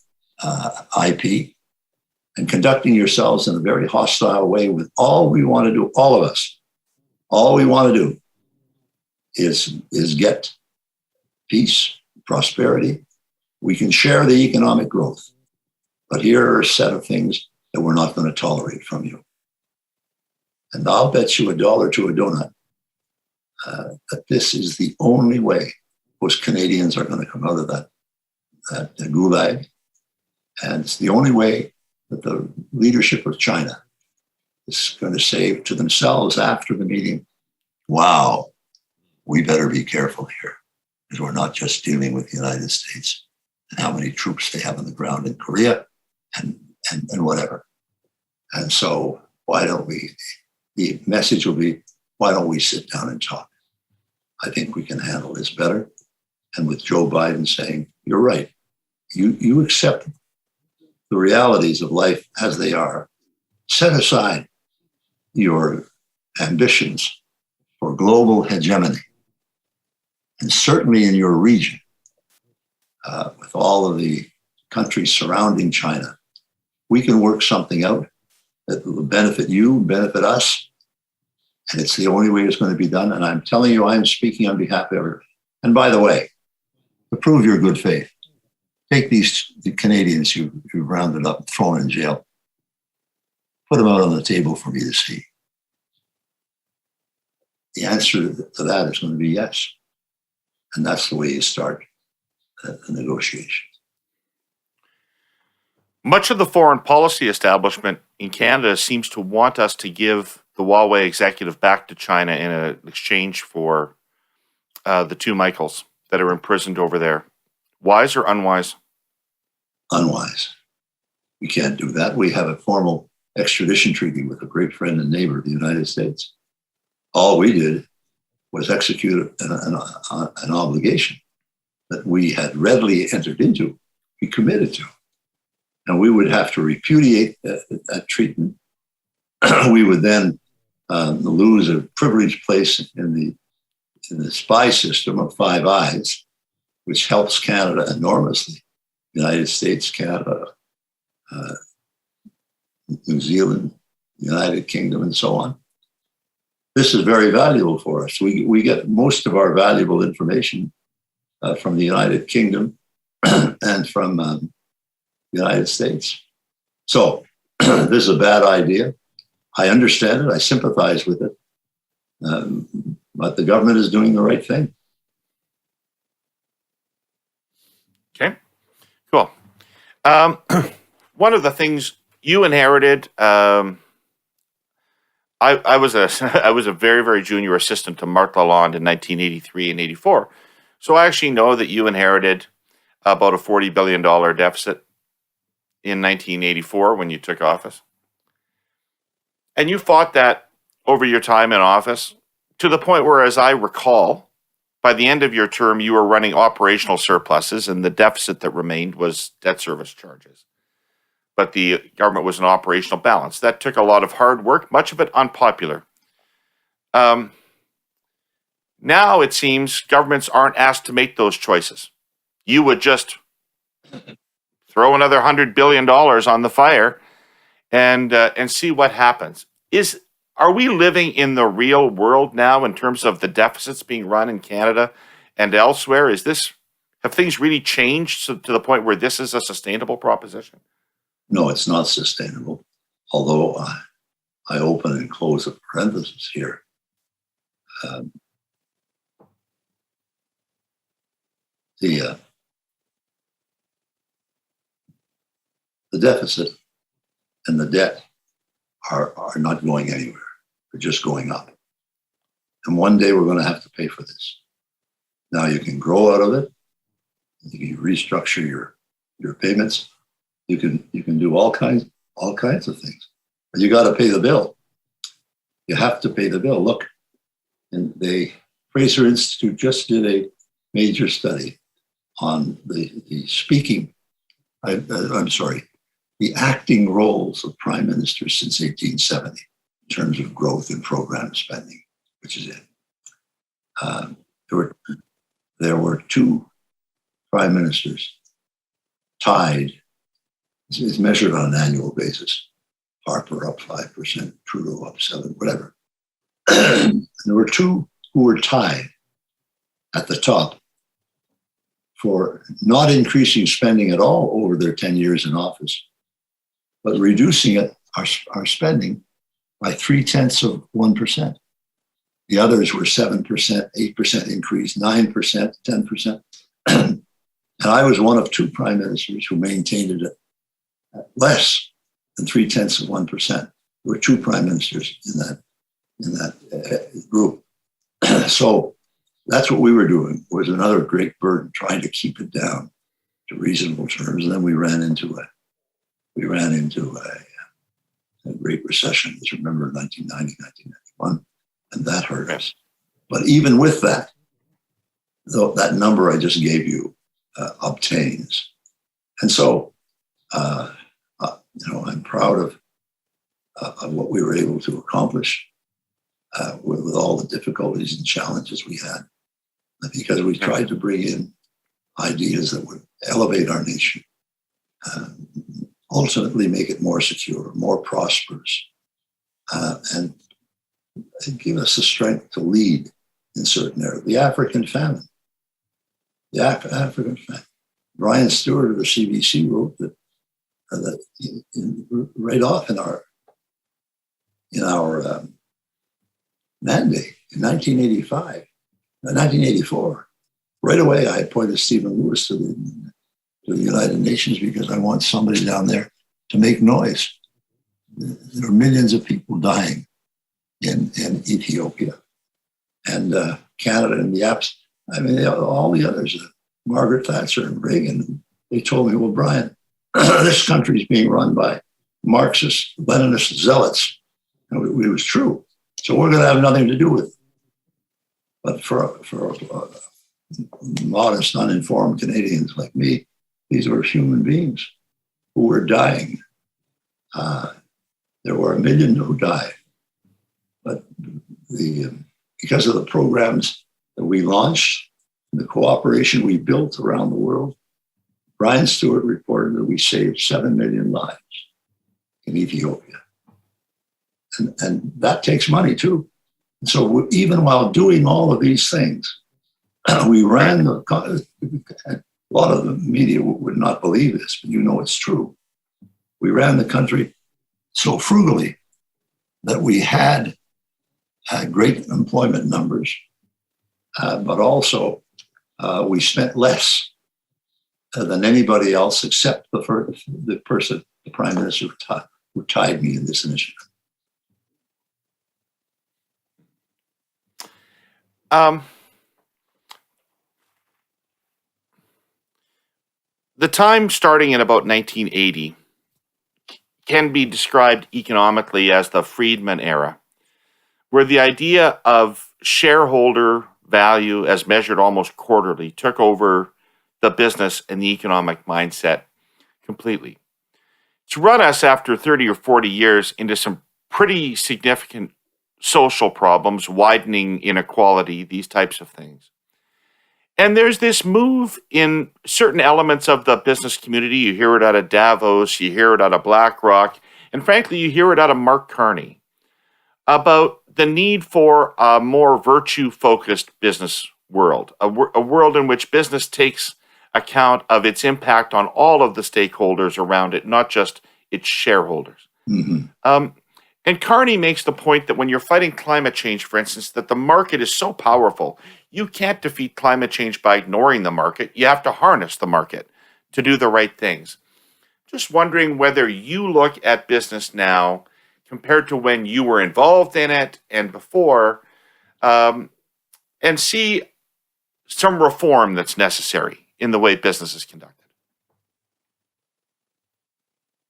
IP, and conducting yourselves in a very hostile way with all we want to do, all of us, all we want to do is get peace, prosperity. We can share the economic growth, but here are a set of things that we're not going to tolerate from you. And I'll bet you $1 to a donut that this is the only way most Canadians are going to come out of that gulag. And it's the only way that the leadership of China is going to say to themselves after the meeting, wow, we better be careful here, because we're not just dealing with the United States and how many troops they have on the ground in Korea and whatever. And so why don't we, the message will be, why don't we sit down and talk? I think we can handle this better. And with Joe Biden saying, you're right, you accept the realities of life as they are. Set aside your ambitions for global hegemony. And certainly in your region, with all of the countries surrounding China, we can work something out that will benefit you, benefit us. And it's the only way it's going to be done. And I'm telling you, I'm speaking on behalf of everybody. And by the way, to prove your good faith, take the Canadians you've rounded up, thrown in jail, put them out on the table for me to see. The answer to that is going to be yes. And that's the way you start the negotiation. Much of the foreign policy establishment in Canada seems to want us to give the Huawei executive back to China in exchange for the two Michaels that are imprisoned over there. Wise or unwise? Unwise. We can't do that. We have a formal extradition treaty with a great friend and neighbor of the United States. All we did was execute an obligation that we had readily entered into, we committed to. And we would have to repudiate that treatment. We would then lose a privileged place in the spy system of Five Eyes, which helps Canada enormously. United States, Canada, New Zealand, United Kingdom, and so on. This is very valuable for us. We get most of our valuable information from the United Kingdom and from the United States. So this is a bad idea. I understand it. I sympathize with it. But the government is doing the right thing. Okay, cool. One of the things you inherited, I was a very, very junior assistant to Marc Lalonde in 1983 and 84. So I actually know that you inherited about a $40 billion deficit in 1984 when you took office. And you fought that over your time in office to the point where, as I recall, by the end of your term, you were running operational surpluses and the deficit that remained was debt service charges. But the government was in operational balance. That took a lot of hard work, much of it unpopular. Now it seems governments aren't asked to make those choices. You would just throw another $100 billion on the fire and see what happens. Are we living in the real world now in terms of the deficits being run in Canada and elsewhere? Have things really changed to the point where this is a sustainable proposition? No, it's not sustainable. Although I open and close a parenthesis here. The deficit and the debt are not going anywhere. They're just going up. And one day we're going to have to pay for this. Now you can grow out of it. You can restructure your payments. You can do all kinds of things. But you got to pay the bill. You have to pay the bill. Look, and the Fraser Institute just did a major study on the acting roles of prime ministers since 1870. terms of growth in program spending, which is it. There were two prime ministers tied. It's measured on an annual basis. Harper up 5%, Trudeau up 7%, whatever. And there were two who were tied at the top for not increasing spending at all over their 10 years in office, but reducing our spending by 0.3%. The others were 7%, 8% increase, 9%, 10%. And I was one of two prime ministers who maintained it at less than 0.3%. There were two prime ministers in that group. So that's what we were doing. Was another great burden, trying to keep it down to reasonable terms. And then we ran into a great recession, as you remember, 1990, 1991, and that hurt us. But even with that, though, that number I just gave you obtains. And so, I'm proud of what we were able to accomplish with all the difficulties and challenges we had, because we tried to bring in ideas that would elevate our nation, ultimately make it more secure, more prosperous, and give us the strength to lead in certain areas. The African famine. Brian Stewart of the CBC wrote that right off in our mandate in 1984. Right away, I appointed Stephen Lewis to the United Nations because I want somebody down there to make noise. There are millions of people dying in Ethiopia, and Canada and the apps. I mean, all the others, Margaret Thatcher and Reagan. They told me, "Well, Brian, this country is being run by Marxist, Leninist zealots." And it was true. So we're going to have nothing to do with it. But for modest, uninformed Canadians like me, these were human beings who were dying. There were 1 million who died. But because of the programs that we launched, and the cooperation we built around the world, Brian Stewart reported that we saved 7 million lives in Ethiopia. And that takes money too. And so even while doing all of these things, we ran a lot of the media would not believe this, but it's true. We ran the country so frugally that we had great employment numbers, but also we spent less than anybody else except the prime minister who tied me in this initiative. The time starting in about 1980 can be described economically as the Friedman era, where the idea of shareholder value as measured almost quarterly took over the business and the economic mindset completely. It's run us after 30 or 40 years into some pretty significant social problems, widening inequality, these types of things. And there's this move in certain elements of the business community. You hear it out of Davos, you hear it out of BlackRock, and frankly, you hear it out of Mark Carney about the need for a more virtue-focused business world, a world in which business takes account of its impact on all of the stakeholders around it, not just its shareholders. Mm-hmm. And Carney makes the point that when you're fighting climate change, for instance, that the market is so powerful, you can't defeat climate change by ignoring the market. You have to harness the market to do the right things. Just wondering whether you look at business now compared to when you were involved in it and before, and see some reform that's necessary in the way business is conducted.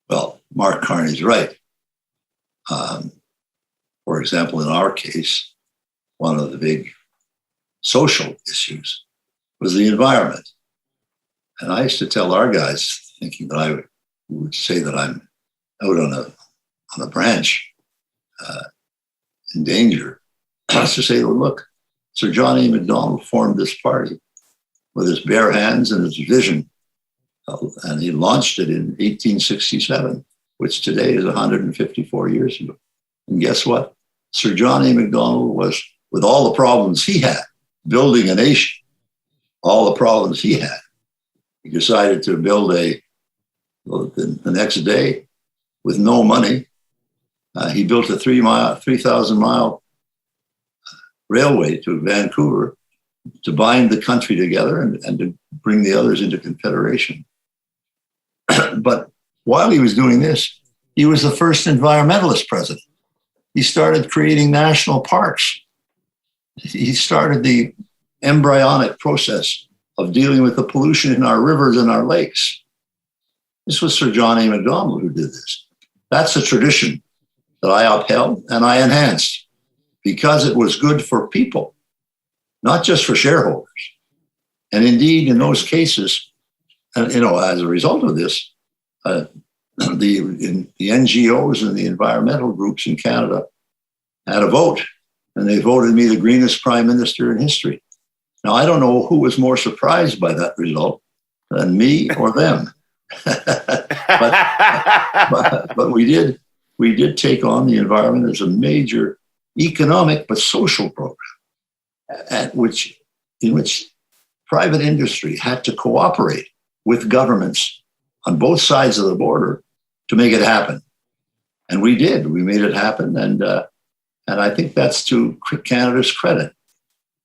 Well, Mark Carney's right. For example, in our case, one of the big social issues was the environment. And I used to tell our guys, thinking that I would say that I'm out on a branch, in danger, was to say, well, look, Sir John A. Macdonald formed this party with his bare hands and his vision. And he launched it in 1867, which today is 154 years ago. And guess what? Sir John A. Macdonald was, with all the problems he had, building a nation, all the problems he had, he decided to build the next day with no money. He built a 3,000 mile railway to Vancouver to bind the country together and to bring the others into confederation. But while he was doing this, he was the first environmentalist president. He started creating national parks. He started the embryonic process of dealing with the pollution in our rivers and our lakes. This was Sir John A. Macdonald who did this. That's a tradition that I upheld and I enhanced because it was good for people, not just for shareholders. And indeed, in those cases, as a result of this, the NGOs and the environmental groups in Canada had a vote, and they voted me the greenest prime minister in history. Now, I don't know who was more surprised by that result than me or them. but we did take on the environment as a major economic but social program, in which private industry had to cooperate with governments on both sides of the border to make it happen. And we did. We made it happen. And I think that's to Canada's credit.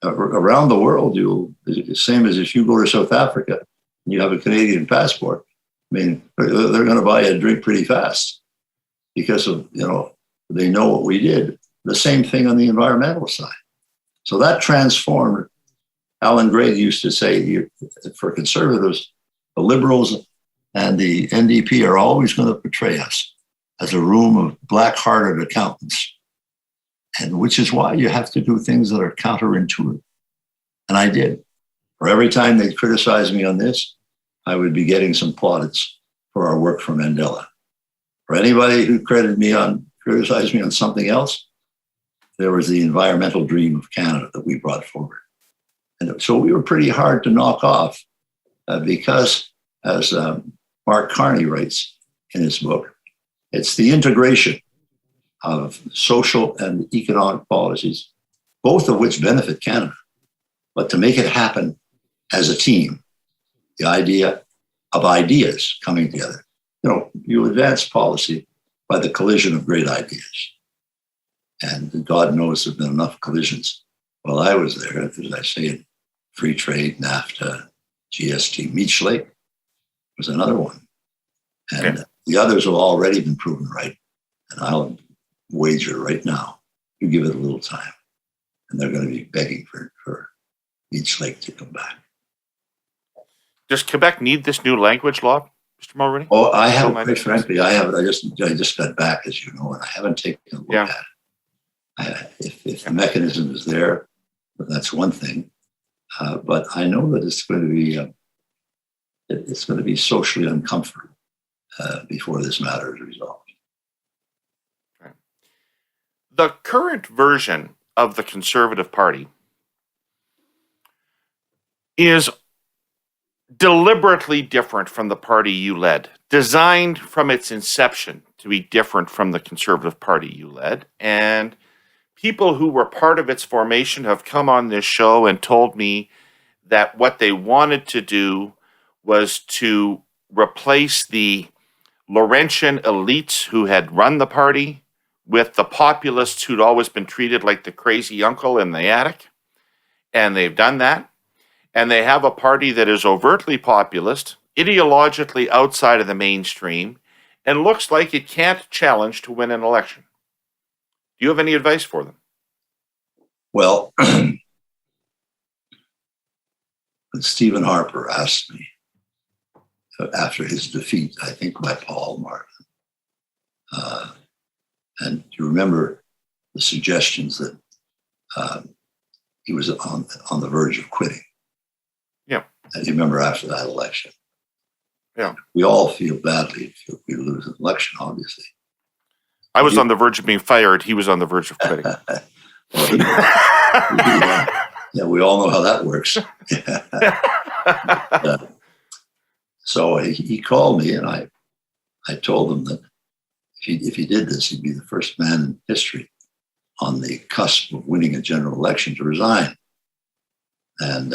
Around the world, the same as if you go to South Africa and you have a Canadian passport, I mean, they're going to buy a drink pretty fast because of, they know what we did. The same thing on the environmental side. So that transformed. Alan Gray used to say, for conservatives, the Liberals and the NDP are always going to portray us as a room of black-hearted accountants, and which is why you have to do things that are counterintuitive. And I did. For every time they criticized me on this, I would be getting some plaudits for our work for Mandela. For anybody who criticized me on something else, there was the environmental dream of Canada that we brought forward. And so we were pretty hard to knock off because, as Mark Carney writes in his book, it's the integration of social and economic policies, both of which benefit Canada, but to make it happen as a team, the idea of ideas coming together. You advance policy by the collision of great ideas. And God knows there have been enough collisions while I was there, as I say, in free trade, NAFTA, GST. Meech Lake was another one. And the others have already been proven right. And I'll wager right now, you give it a little time, and they're going to be begging for Meech Lake to come back. Does Quebec need this new language law, Mr. Mulroney? Oh, I haven't, quite frankly, I haven't. I just got back, as you know, and I haven't taken a look at it. If the mechanism is there, that's one thing. But I know that it's going to be socially uncomfortable before this matter is resolved. Okay. The current version of the Conservative Party is deliberately different from the party you led, designed from its inception to be different from the Conservative Party you led. And people who were part of its formation have come on this show and told me that what they wanted to do was to replace the Laurentian elites who had run the party with the populists who'd always been treated like the crazy uncle in the attic. And they've done that. And they have a party that is overtly populist, ideologically outside of the mainstream, and looks like it can't challenge to win an election. Do you have any advice for them? Well, Stephen Harper asked me after his defeat, I think by Paul Martin. And you remember the suggestions that he was on the verge of quitting. Yeah. And you remember after that election. Yeah. We all feel badly if we lose an election, obviously. I was on the verge of being fired. He was on the verge of quitting. Yeah, we all know how that works. So he called me, and I told him that if he did this, he'd be the first man in history on the cusp of winning a general election to resign. And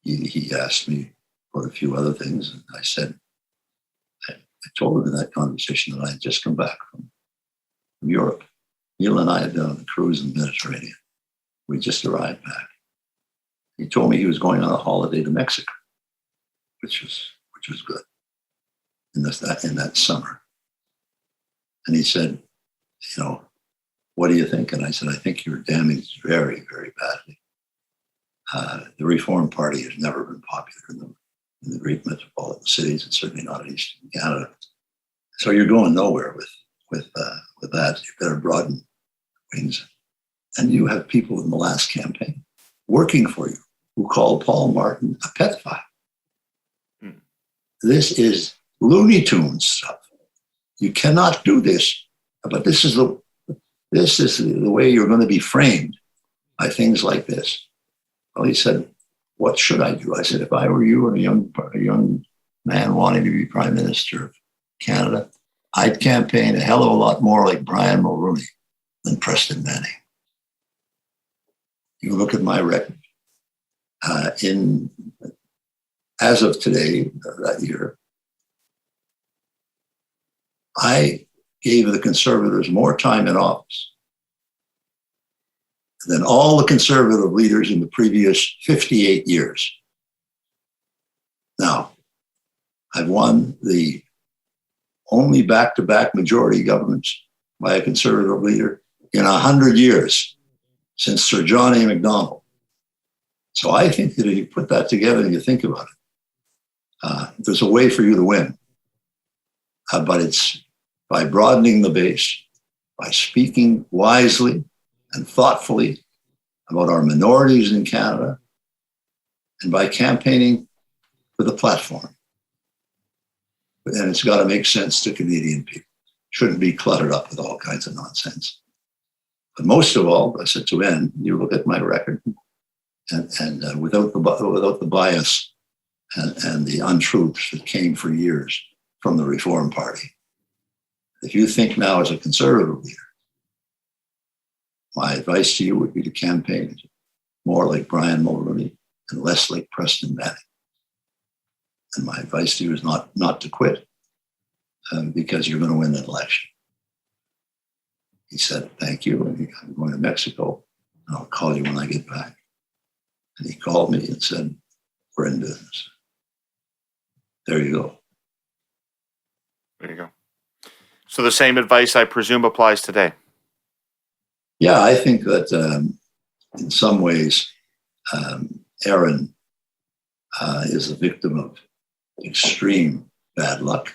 he asked me for a few other things, and I said, I told him in that conversation that I had just come back from Europe. Neil and I had been on a cruise in the Mediterranean. We just arrived back. He told me he was going on a holiday to Mexico, which was good in that summer. And he said, what do you think? And I said, I think you're damaged very, very badly. The Reform Party has never been popular in the great metropolitan cities, and certainly not in Eastern Canada. So you're going nowhere with that. You better broaden wings. And you have people in the last campaign working for you who called Paul Martin a pedophile. This is Looney Tunes stuff. You cannot do this, but this is the way you're going to be framed by things like this. Well, he said, what should I do? I said, if I were you and a young man wanting to be Prime Minister of Canada, I'd campaign a hell of a lot more like Brian Mulroney than Preston Manning. You look at my record. As of today, that year, I gave the Conservatives more time in office than all the Conservative leaders in the previous 58 years. Now, I've won the only back-to-back majority governments by a Conservative leader in 100 years since Sir John A. Macdonald. So I think that if you put that together and you think about it, there's a way for you to win. But it's by broadening the base, by speaking wisely and thoughtfully about our minorities in Canada, and by campaigning with a platform. And it's got to make sense to Canadian people. Shouldn't be cluttered up with all kinds of nonsense. But most of all, I said to end, you look at my record, and without the bias and the untruths that came for years from the Reform Party. If you think now as a Conservative leader, my advice to you would be to campaign more like Brian Mulroney and less like Preston Manning. And my advice to you is not to quit because you're going to win that election. He said, thank you. And I'm going to Mexico and I'll call you when I get back. And he called me and said, we're in business. There you go. There you go. So the same advice, I presume, applies today. Yeah, I think that in some ways, Aaron is a victim of extreme bad luck.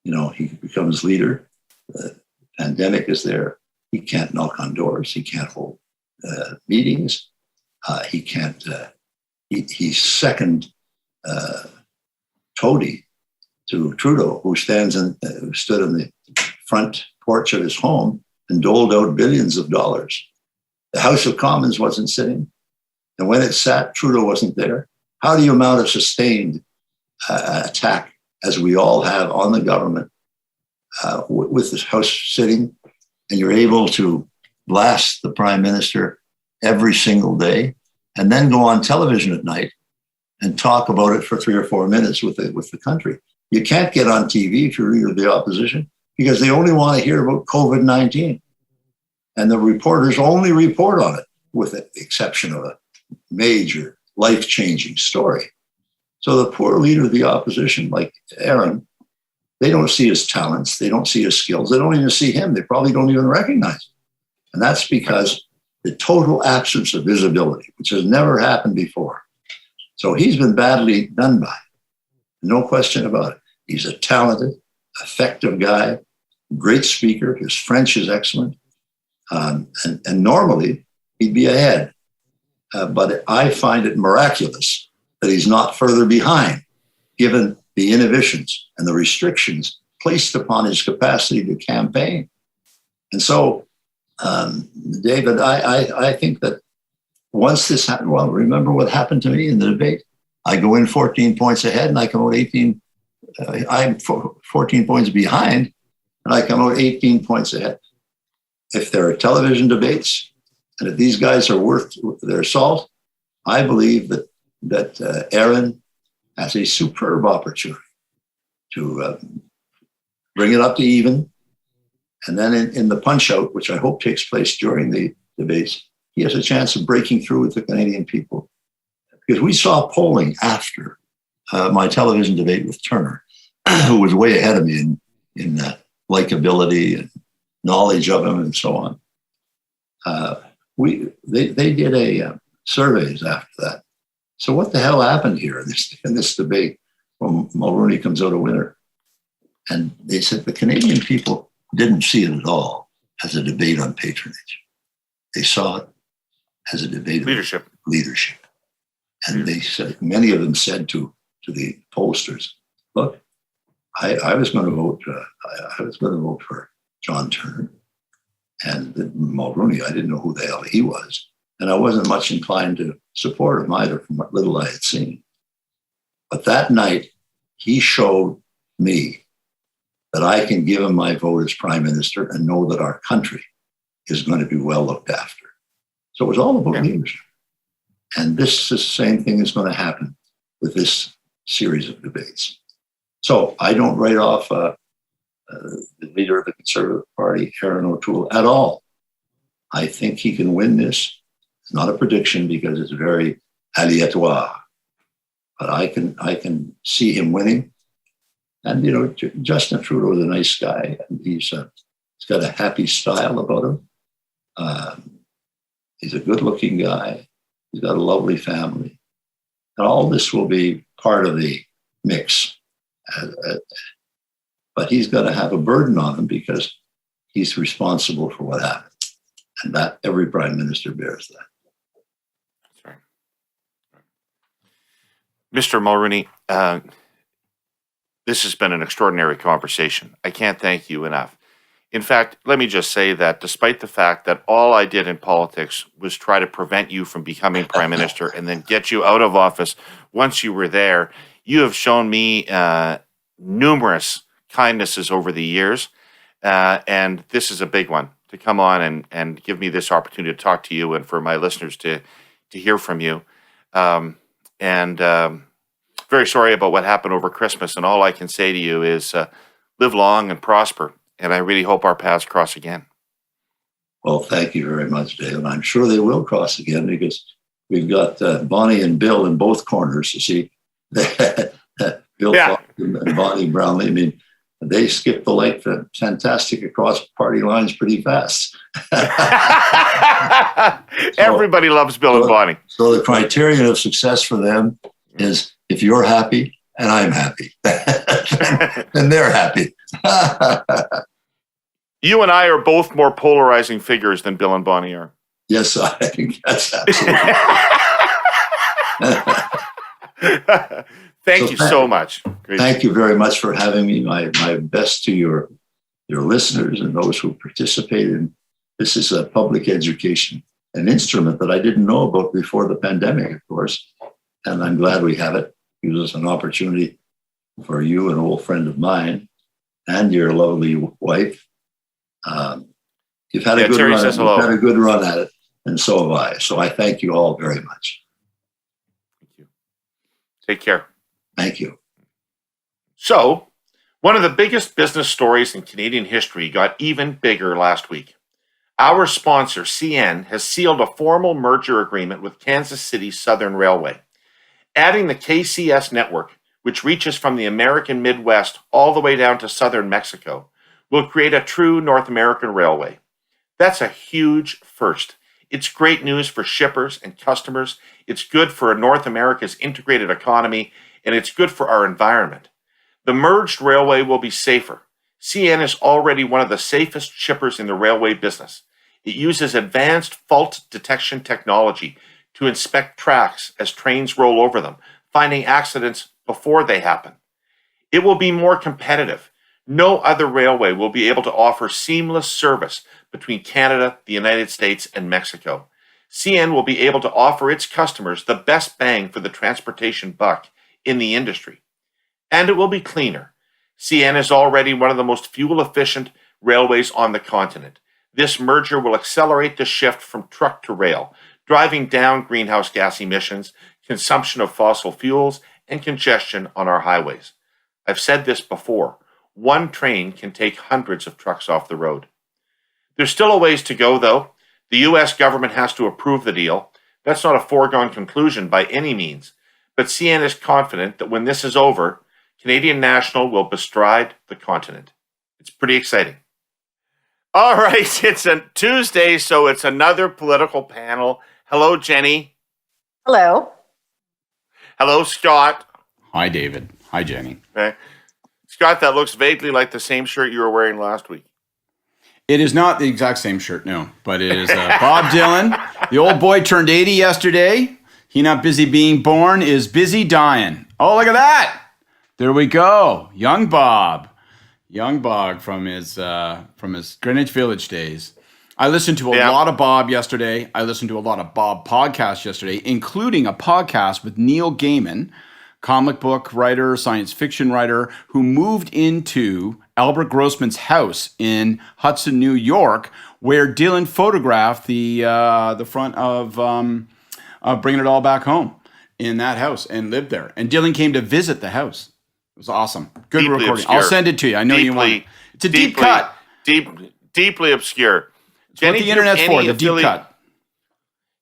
He becomes leader. The pandemic is there. He can't knock on doors. He can't hold meetings. He can't. He's second toady to Trudeau, who stood in the front porch of his home and doled out billions of dollars. The House of Commons wasn't sitting. And when it sat, Trudeau wasn't there. How do you mount a sustained attack, as we all have on the government, with the House sitting, and you're able to blast the Prime Minister every single day, and then go on television at night and talk about it for 3 or 4 minutes with the country? You can't get on TV if you're leader of the opposition because they only want to hear about COVID-19. And the reporters only report on it with the exception of a major life-changing story. So the poor leader of the opposition, like Aaron, they don't see his talents. They don't see his skills. They don't even see him. They probably don't even recognize him. And that's because the total absence of visibility, which has never happened before. So he's been badly done by. No question about it. He's a talented, effective guy, great speaker. His French is excellent. And normally he'd be ahead. But I find it miraculous that he's not further behind, given the inhibitions and the restrictions placed upon his capacity to campaign. And so, David, I think that once this happened, well, remember what happened to me in the debate? I go in 14 points ahead and I come out 18. I'm 14 points behind and I come out 18 points ahead. If there are television debates and if these guys are worth their salt, I believe that Aaron has a superb opportunity to bring it up to even. And then in the punch out, which I hope takes place during the debates, he has a chance of breaking through with the Canadian people. Because we saw polling after my television debate with Turner, who was way ahead of me in likability and knowledge of him and so on. They did a surveys after that. So what the hell happened here in this debate when Mulroney comes out a winner? And they said the Canadian people didn't see it at all as a debate on patronage. They saw it as a debate leadership. And they said, many of them said to the pollsters, look, I was going to vote. I was going to vote for John Turner and Mulroney. I didn't know who the hell he was, and I wasn't much inclined to support him either, from what little I had seen. But that night, he showed me that I can give him my vote as prime minister and know that our country is going to be well looked after. So it was all about leadership. And this is the same thing is going to happen with this series of debates. So I don't write off the leader of the Conservative Party, Aaron O'Toole, at all. I think he can win this. It's not a prediction because it's very aléatoire. But I can see him winning. And, you know, Justin Trudeau is a nice guy. And he's got a happy style about him. He's a good-looking guy. He's got a lovely family. And all this will be part of the mix. But he's got to have a burden on him because he's responsible for what happened. And that every prime minister bears that. That's right. Mr. Mulroney, this has been an extraordinary conversation. I can't thank you enough. In fact, let me just say that despite the fact that all I did in politics was try to prevent you from becoming prime minister and then get you out of office once you were there, you have shown me numerous kindnesses over the years. And this is a big one to come on and give me this opportunity to talk to you and for my listeners to hear from you. Very sorry about what happened over Christmas. And all I can say to you is live long and prosper. And I really hope our paths cross again. Well, thank you very much, Dave. And I'm sure they will cross again because we've got Bonnie and Bill in both corners. You see, Bill Fox and Bonnie Brownlee. I mean, they skip the light fantastic across party lines pretty fast. Everybody loves Bill and Bonnie. So the criterion of success for them is if you're happy and I'm happy, and they're happy. You and I are both more polarizing figures than Bill and Bonnie are. Yes, I think that's absolutely. Thank you so much. Great. Thank you very much for having me. My best to your listeners and those who participated. This is a public education, an instrument that I didn't know about before the pandemic, of course. And I'm glad we have it. It gives us an opportunity for you, an old friend of mine, and your lovely wife. You've had a good run. You've had a good run at it, and so have I. So I thank you all very much. Thank you. Take care. Thank you. So, one of the biggest business stories in Canadian history got even bigger last week. Our sponsor, CN, has sealed a formal merger agreement with Kansas City Southern Railway. Adding the KCS network, which reaches from the American Midwest all the way down to southern Mexico, will create a true North American railway. That's a huge first. It's great news for shippers and customers. It's good for North America's integrated economy, and it's good for our environment. The merged railway will be safer. CN is already one of the safest shippers in the railway business. It uses advanced fault detection technology to inspect tracks as trains roll over them, finding accidents before they happen. It will be more competitive. No other railway will be able to offer seamless service between Canada, the United States, and Mexico. CN will be able to offer its customers the best bang for the transportation buck in the industry. And it will be cleaner. CN is already one of the most fuel-efficient railways on the continent. This merger will accelerate the shift from truck to rail, driving down greenhouse gas emissions, consumption of fossil fuels, and congestion on our highways. I've said this before. One train can take hundreds of trucks off the road. There's still a ways to go, though. The U.S. government has to approve the deal. That's not a foregone conclusion by any means. But CN is confident that when this is over, Canadian National will bestride the continent. It's pretty exciting. All right, it's a Tuesday, so it's another political panel. Hello, Jenni. Hello. Hello, Scott. Hi, David. Hi, Jenni. Okay. Scott, that looks vaguely like the same shirt you were wearing last week. It is not the exact same shirt, no, but it is Bob Dylan. The old boy turned 80 yesterday. He not busy being born, is busy dying. Oh, look at that. There we go. Young Bob. Young Bob from his Greenwich Village days. I listened to a lot of Bob yesterday. I listened to a lot of Bob podcasts yesterday, including a podcast with Neil Gaiman, comic book writer, science fiction writer, who moved into Albert Grossman's house in Hudson, New York, where Dylan photographed the front of Bringing It All Back Home in that house and lived there. And Dylan came to visit the house. It was awesome. Good Deeply recording. obscure. I'll send it to you. I know you want it. It's a deep cut. Deeply obscure. It's what the internet's for, the deep cut.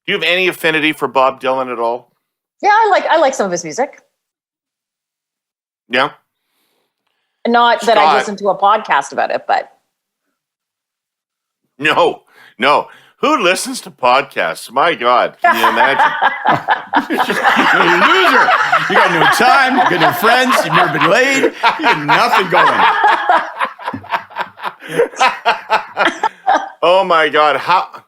Do you have any affinity for Bob Dylan at all? Yeah, I like some of his music. Yeah? Not Scott. that I listen to a podcast about it, but No. Who listens to podcasts? My God, can you imagine? You're a loser. You got no time. You got no friends. You've never been laid. You got nothing going. Oh my God, how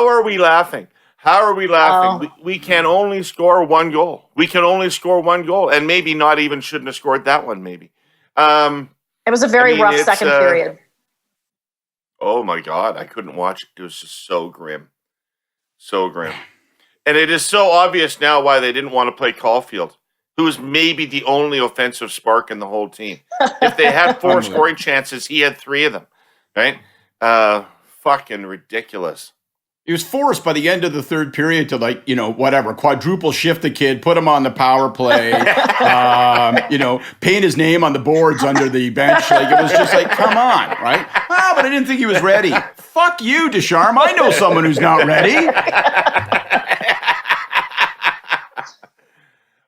are we laughing? How are we laughing? We can only score one goal. And maybe not even shouldn't have scored that one, maybe. it was a very rough second period. Oh my God, I couldn't watch it. It was just so grim. So grim. And it is so obvious now why they didn't want to play Caulfield, who was maybe the only offensive spark in the whole team. If they had 4 scoring chances, he had 3 of them, right? Fucking ridiculous. He was forced by the end of the third period to quadruple shift the kid, put him on the power play, paint his name on the boards under the bench. Like, it was just like, come on, right? But I didn't think he was ready. Fuck you, Deschamps. I know someone who's not ready.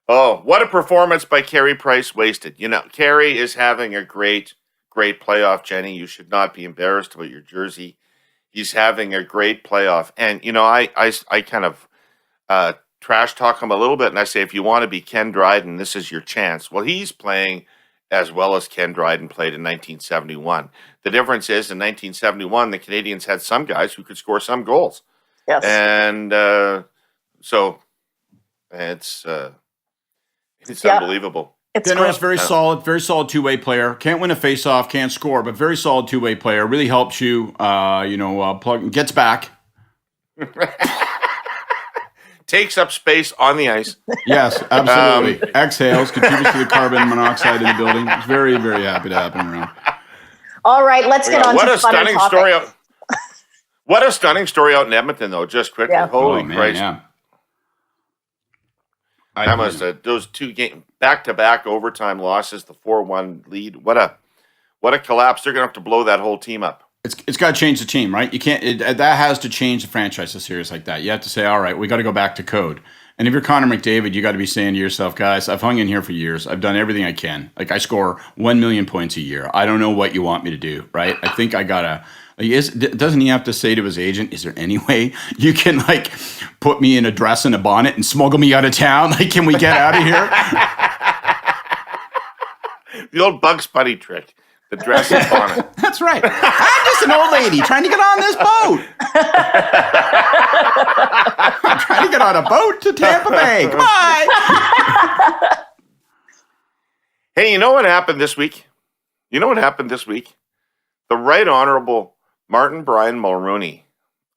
Oh, what a performance by Carey Price wasted. Carey is having a great playoff, Jenni. You should not be embarrassed about your jersey. He's having a great playoff. And, I kind of trash talk him a little bit, and I say, if you want to be Ken Dryden, this is your chance. Well, he's playing as well as Ken Dryden played in 1971. The difference is, in 1971, the Canadians had some guys who could score some goals. Yes. And so it's unbelievable. It's very solid two-way player. Can't win a face-off, can't score, but very solid two-way player. Really helps you, plug, gets back. Takes up space on the ice. Yes, absolutely. Exhales, contributes to the carbon monoxide in the building. It's very, very happy to happen around. All right, let's get on to a funner stunning topics. story. What a stunning story out in Edmonton, though. Just quickly, holy Christ! Yeah. That was those 2 back-to-back overtime losses, the 4-1 lead. What a collapse! They're gonna have to blow that whole team up. It's got to change the team, right? You can't. That has to change the franchise. A series like that, you have to say, all right, we got to go back to code. And if you're Connor McDavid, you got to be saying to yourself, guys, I've hung in here for years. I've done everything I can. Like, I score 1 million points a year. I don't know what you want me to do, right? I think I gotta. Doesn't he have to say to his agent, is there any way you can, put me in a dress and a bonnet and smuggle me out of town? Can we get out of here? The old Bugs Bunny trick. The dress and bonnet. That's right. I'm just an old lady trying to get on this boat. I'm trying to get on a boat to Tampa Bay. Goodbye. Hey, you know what happened this week? You know what happened this week? The Right Honourable Brian Mulroney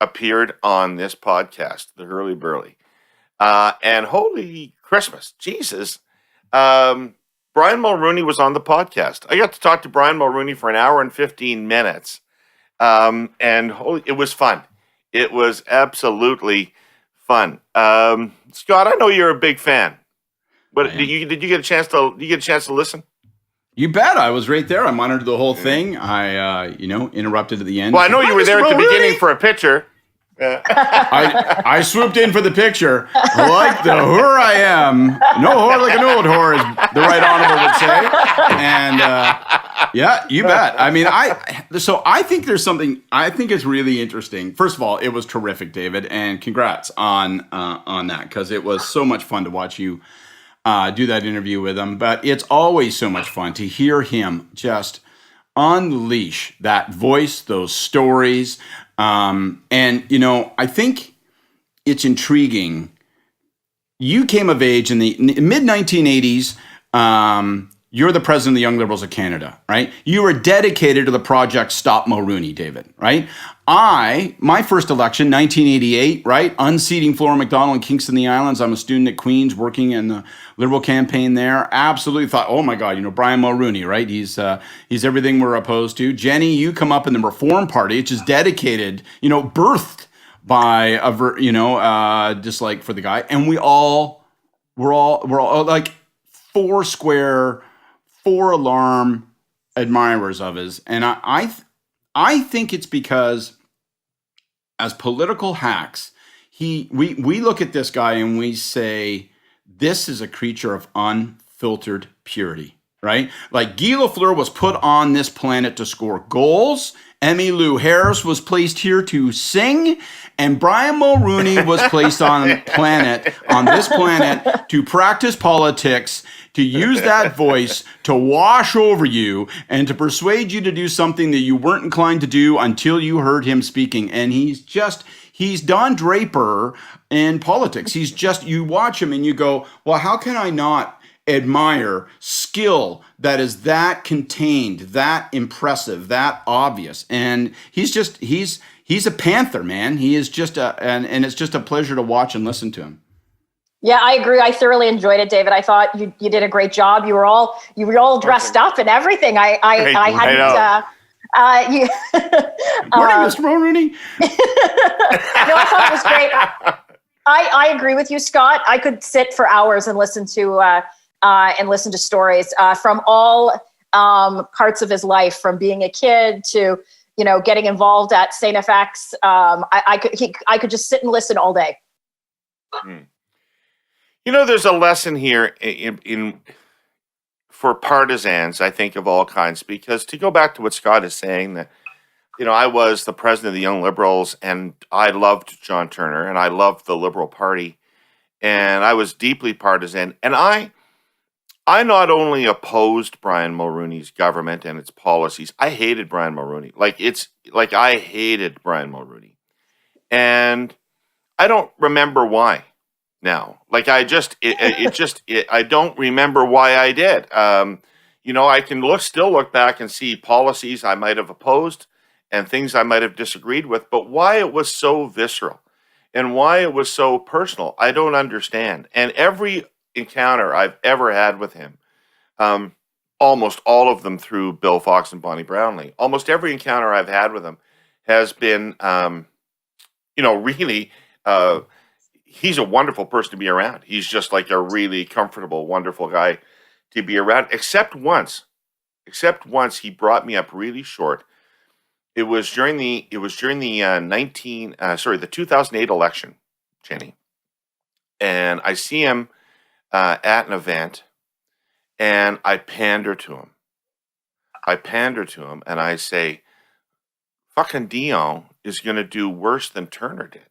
appeared on this podcast, the Herle Burly. And holy Christmas, Jesus. Brian Mulroney was on the podcast. I got to talk to Brian Mulroney for an hour and 15 minutes. It was fun. It was absolutely fun. Scott, I know you're a big fan. But did you get a chance to listen? You bet. I was right there. I monitored the whole thing. I interrupted at the end. Well, I know you were there at the beginning for a picture. I swooped in for the picture. Like the whore I am. No whore like an old whore, as the Right Honourable would say. And yeah, you bet. I mean, I think there's something I think is really interesting. First of all, it was terrific, David, and congrats on that, because it was so much fun to watch you do that interview with him. But it's always so much fun to hear him just unleash that voice, those stories. I think it's intriguing. You came of age in the mid-1980s. You're the president of the Young Liberals of Canada, right? You were dedicated to the project Stop Mulroney, David, right? My first election, 1988, right? Unseating Flora MacDonald in Kingston, the Islands. I'm a student at Queen's working in the Liberal campaign there. Absolutely thought, oh my God, Brian Mulroney, right? He's everything we're opposed to. Jenni, you come up in the Reform Party, which is dedicated, birthed by dislike for the guy. And we're all like four alarm admirers of his. And I think it's because as political hacks, we look at this guy and we say, this is a creature of unfiltered purity, right? Like Guy Lafleur was put on this planet to score goals. Emmylou Harris was placed here to sing, and Brian Mulroney was placed on this planet to practice politics, to use that voice to wash over you and to persuade you to do something that you weren't inclined to do until you heard him speaking. And he's Don Draper in politics. You watch him and you go, well, how can I not admire skill that is that contained, that impressive, that obvious? And he's a panther, man. He is just and it's just a pleasure to watch and listen to him. Yeah, I agree. I thoroughly enjoyed it, David. I thought you did a great job. You were all dressed up and everything. I hadn't. Morning, Mr. Mulroney. No, I thought it was great. I agree with you, Scott. I could sit for hours and listen to stories from all parts of his life, from being a kid to getting involved at St. FX. I could just sit and listen all day. There's a lesson here for partisans, I think, of all kinds, because to go back to what Scott is saying, that, I was the president of the Young Liberals and I loved John Turner and I loved the Liberal Party and I was deeply partisan. And I not only opposed Brian Mulroney's government and its policies, I hated Brian Mulroney. I hated Brian Mulroney. And I don't remember why. Now, I don't remember why I did. I can still look back and see policies I might have opposed and things I might have disagreed with, but why it was so visceral and why it was so personal, I don't understand. And every encounter I've ever had with him, almost all of them through Bill Fox and Bonnie Brownlee, almost every encounter I've had with him has been, really. He's a wonderful person to be around. He's just like a really comfortable, wonderful guy to be around. Except once he brought me up really short. It was during the 2008 election, Jenni. And I see him at an event and I pander to him. And I say, fucking Dion is going to do worse than Turner did.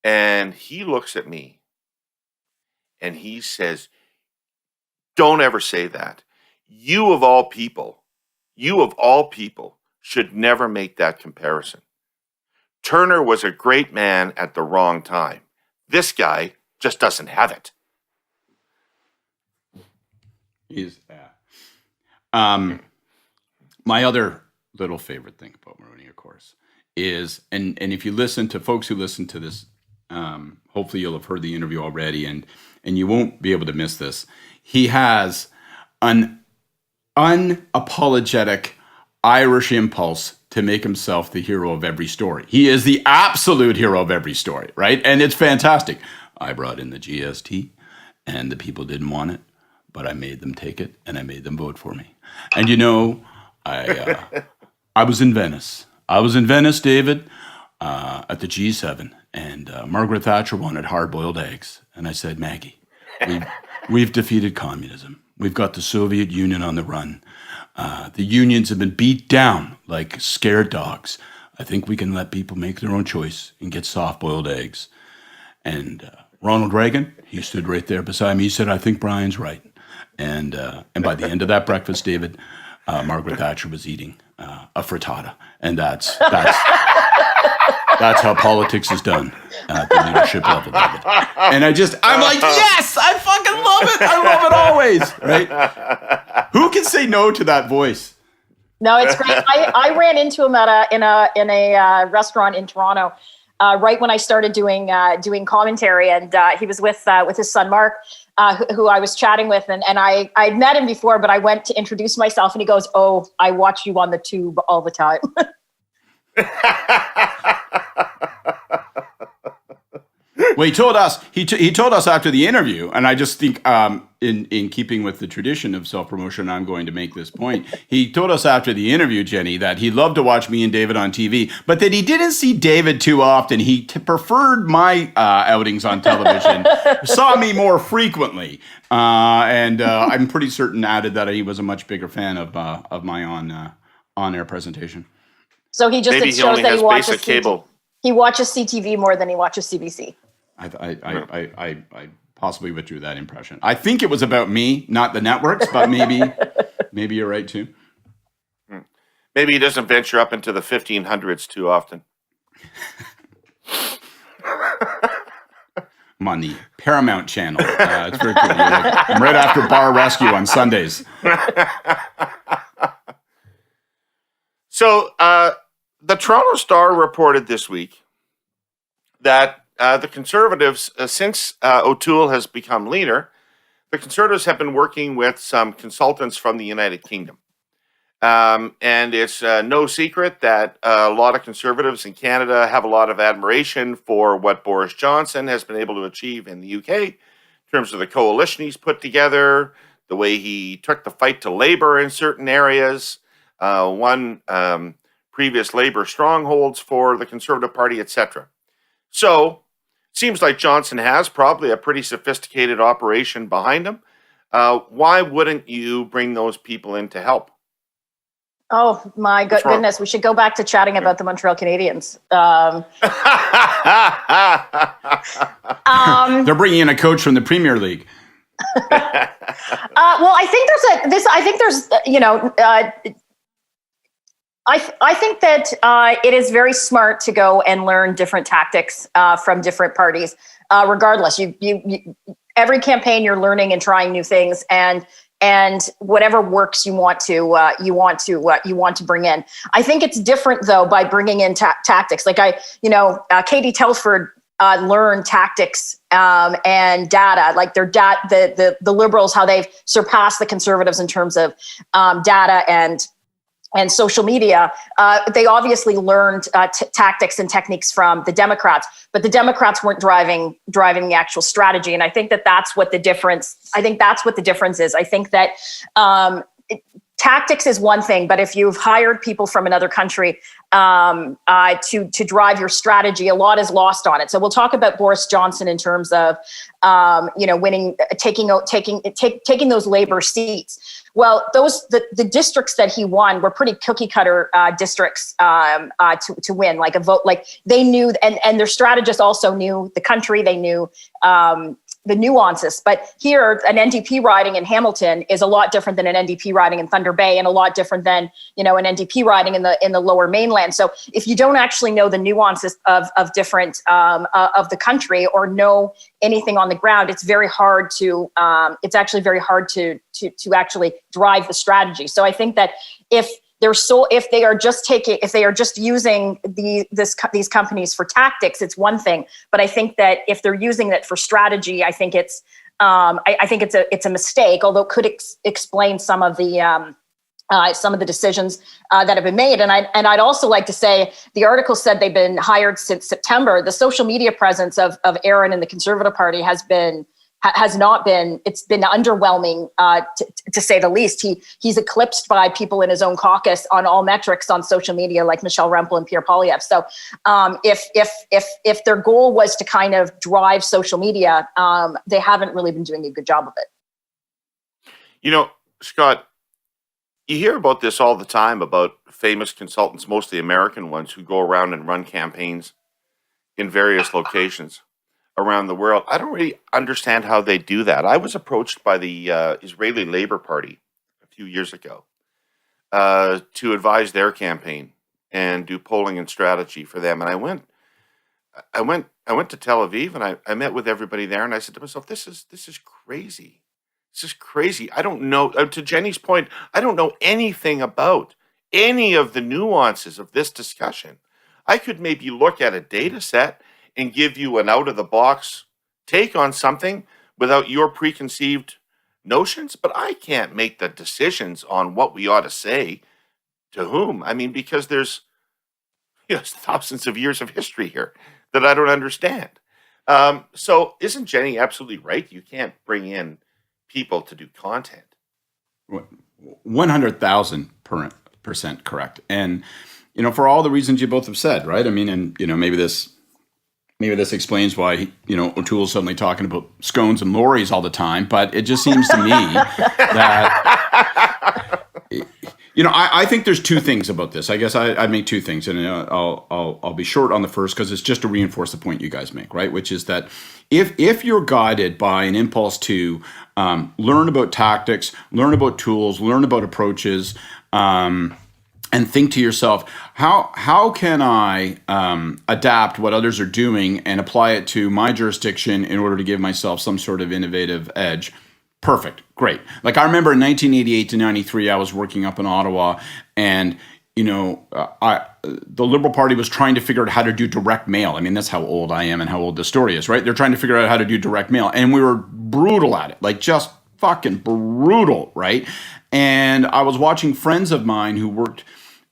And he looks at me and he says, don't ever say that. You of all people should never make that comparison. Turner was a great man at the wrong time. This guy just doesn't have it. My other little favorite thing about Mulroney, of course, is, and if you listen to folks who listen to this, hopefully you'll have heard the interview already, and you won't be able to miss this. He has an unapologetic Irish impulse to make himself the hero of every story. He is the absolute hero of every story, right? And it's fantastic. I brought in the GST, and the people didn't want it, but I made them take it, and I made them vote for me. And I was in Venice. David, at the G7, and Margaret Thatcher wanted hard-boiled eggs. And I said, Maggie, we've defeated communism. We've got the Soviet Union on the run. The unions have been beat down like scared dogs. I think we can let people make their own choice and get soft-boiled eggs. And Ronald Reagan, he stood right there beside me. He said, I think Brian's right. And by the end of that breakfast, David, Margaret Thatcher was eating a frittata. And that's how politics is done at the leadership level, David. And I'm like, yes, I fucking love it. I love it always, right? Who can say no to that voice? No, it's great. I ran into him in a restaurant in Toronto right when I started doing commentary, and he was with his son Mark, who I was chatting with, and I'd met him before, but I went to introduce myself, and he goes, "Oh, I watch you on the tube all the time." Well, he told us after the interview, and I just think in keeping with the tradition of self-promotion, I'm going to make this point. He told us after the interview, Jenni, that he loved to watch me and David on TV, but that he didn't see David too often. He preferred my outings on television, saw me more frequently, and I'm pretty certain added that he was a much bigger fan of my on-air presentation. So he just Maybe he only has basic cable. He watches CTV more than he watches CBC. I possibly withdrew that impression. I think it was about me, not the networks, but maybe you're right too. Maybe he doesn't venture up into the 1500s too often. I'm on the Paramount channel. It's very cool. I'm right after Bar Rescue on Sundays. So the Toronto Star reported this week that the Conservatives, since O'Toole has become leader, the Conservatives have been working with some consultants from the United Kingdom. And it's no secret that a lot of Conservatives in Canada have a lot of admiration for what Boris Johnson has been able to achieve in the UK in terms of the coalition he's put together, the way he took the fight to Labour in certain areas, won previous Labour strongholds for the Conservative Party, etc. So it seems like Johnson has probably a pretty sophisticated operation behind him. Why wouldn't you bring those people in to help? Oh, my goodness. We should go back to chatting about the Montreal Canadiens. They're bringing in a coach from the Premier League. Well, I think there's I think that it is very smart to go and learn different tactics from different parties. Regardless, you every campaign you're learning and trying new things, and whatever works you want to bring in. I think it's different though by bringing in tactics. Like Katie Telford learned tactics and data, like the Liberals, how they've surpassed the Conservatives in terms of data and social media. They obviously learned tactics and techniques from the Democrats, but the Democrats weren't driving the actual strategy. And I think that's what the difference. I think that's what the difference is. I think that tactics is one thing, but if you've hired people from another country to drive your strategy, a lot is lost on it. So we'll talk about Boris Johnson in terms of winning, taking those Labour seats. Well, the districts that he won were pretty cookie cutter districts to win, like a vote. Like they knew, and their strategists also knew the country. They knew the nuances. But here, an NDP riding in Hamilton is a lot different than an NDP riding in Thunder Bay, and a lot different than an NDP riding in the Lower Mainland. So if you don't actually know the nuances of different of the country, or know anything on the the ground, it's very hard to it's actually very hard to actually drive the strategy. So I think that if they are just using these companies for tactics, it's one thing. But I think that if they're using it for strategy, I think it's a mistake. Although it could explain some of the decisions that have been made. And I'd also like to say the article said they've been hired since September. The social media presence of Aaron in the Conservative Party has been underwhelming, to say the least. He's eclipsed by people in his own caucus on all metrics on social media, like Michelle Rempel and Pierre Poilievre. So if their goal was to kind of drive social media, they haven't really been doing a good job of it. Scott, you hear about this all the time about famous consultants, mostly American ones, who go around and run campaigns in various locations around the world. I don't really understand how they do that. I was approached by the Israeli Labor Party a few years ago to advise their campaign and do polling and strategy for them. And I went to Tel Aviv and I met with everybody there, and I said to myself, this is crazy. This is crazy. I don't know, to Jenni's point, I don't know anything about any of the nuances of this discussion. I could maybe look at a data set and give you an out-of-the-box take on something without your preconceived notions, but I can't make the decisions on what we ought to say to whom. I mean, because there's thousands of years of history here that I don't understand. So isn't Jenni absolutely right? You can't bring in people to do content. 100,000% correct. And, for all the reasons you both have said, right? I mean, and, maybe this explains why, O'Toole's suddenly talking about scones and lorries all the time. But it just seems to me that, I think there's two things about this. I guess I'd make two things, and I'll be short on the first because it's just to reinforce the point you guys make, right? Which is that if you're guided by an impulse to learn about tactics, learn about tools, learn about approaches, and think to yourself, how can I adapt what others are doing and apply it to my jurisdiction in order to give myself some sort of innovative edge? Perfect. Great. Like I remember in 1988 to 93, I was working up in Ottawa, and the Liberal Party was trying to figure out how to do direct mail. I mean, that's how old I am and how old the story is, right? They're trying to figure out how to do direct mail, and we were brutal at it, like just fucking brutal, right? And I was watching friends of mine who worked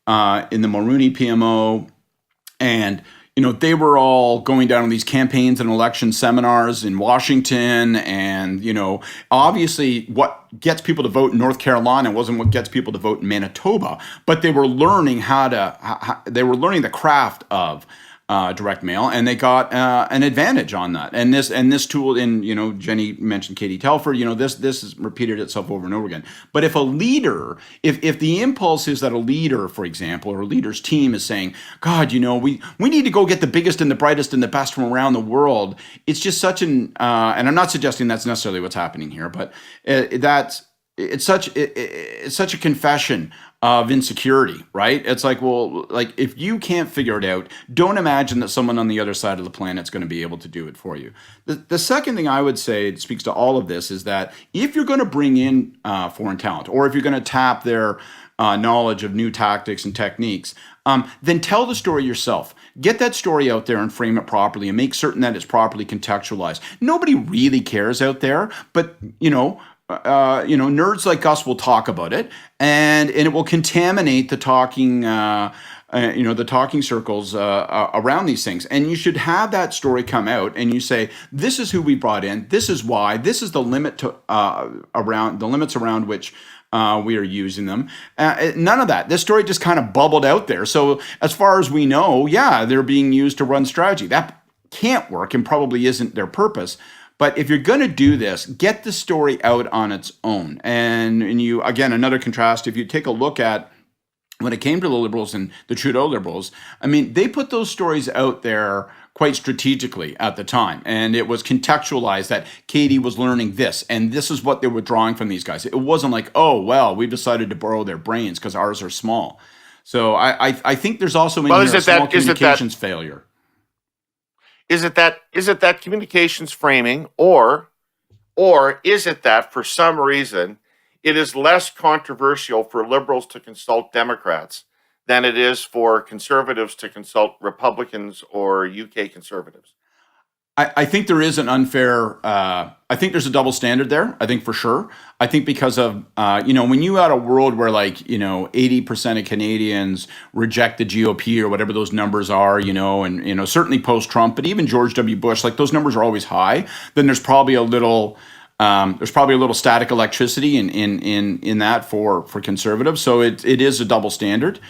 in the Mulroney PMO, and they were all going down on these campaigns and election seminars in Washington, and obviously what gets people to vote in North Carolina wasn't what gets people to vote in Manitoba, but they were learning they were learning the craft of direct mail, and they got an advantage on that. And this tool, Jenni mentioned Katie Telford, this has repeated itself over and over again. But if a leader, if the impulse is that a leader, for example, or a leader's team is saying, God, we need to go get the biggest and the brightest and the best from around the world, it's just such and I'm not suggesting that's necessarily what's happening here, but it's such a confession of insecurity, right? It's like, well, like if you can't figure it out, don't imagine that someone on the other side of the planet's going to be able to do it for you. The second thing I would say that speaks to all of this is that if you're going to bring in foreign talent, or if you're going to tap their knowledge of new tactics and techniques, then tell the story yourself. Get that story out there and frame it properly and make certain that it's properly contextualized. Nobody really cares out there, but nerds like us will talk about it, and it will contaminate the talking, the talking circles around these things. And you should have that story come out, and you say, "This is who we brought in. This is why. This is the limit to around the limits around which we are using them." None of that. This story just kind of bubbled out there. So as far as we know, yeah, they're being used to run strategy. That can't work and probably isn't their purpose. But if you're going to do this, get the story out on its own. And you, again, another contrast, if you take a look at when it came to the Liberals and the Trudeau Liberals, I mean, they put those stories out there quite strategically at the time. And it was contextualized that Katie was learning this, and this is what they were drawing from these guys. It wasn't like, oh, well, we've decided to borrow their brains because ours are small. So I think there's also small communications failure. Is it that communications framing, or is it that for some reason it is less controversial for liberals to consult Democrats than it is for conservatives to consult Republicans or UK conservatives? I think there is an unfair, I think there's a double standard there. I think for sure. I think because of, when you had a world where 80% of Canadians reject the GOP or whatever those numbers are, and, certainly post-Trump, but even George W. Bush, those numbers are always high, then there's probably a little static electricity in that for conservatives. So it is a double standard.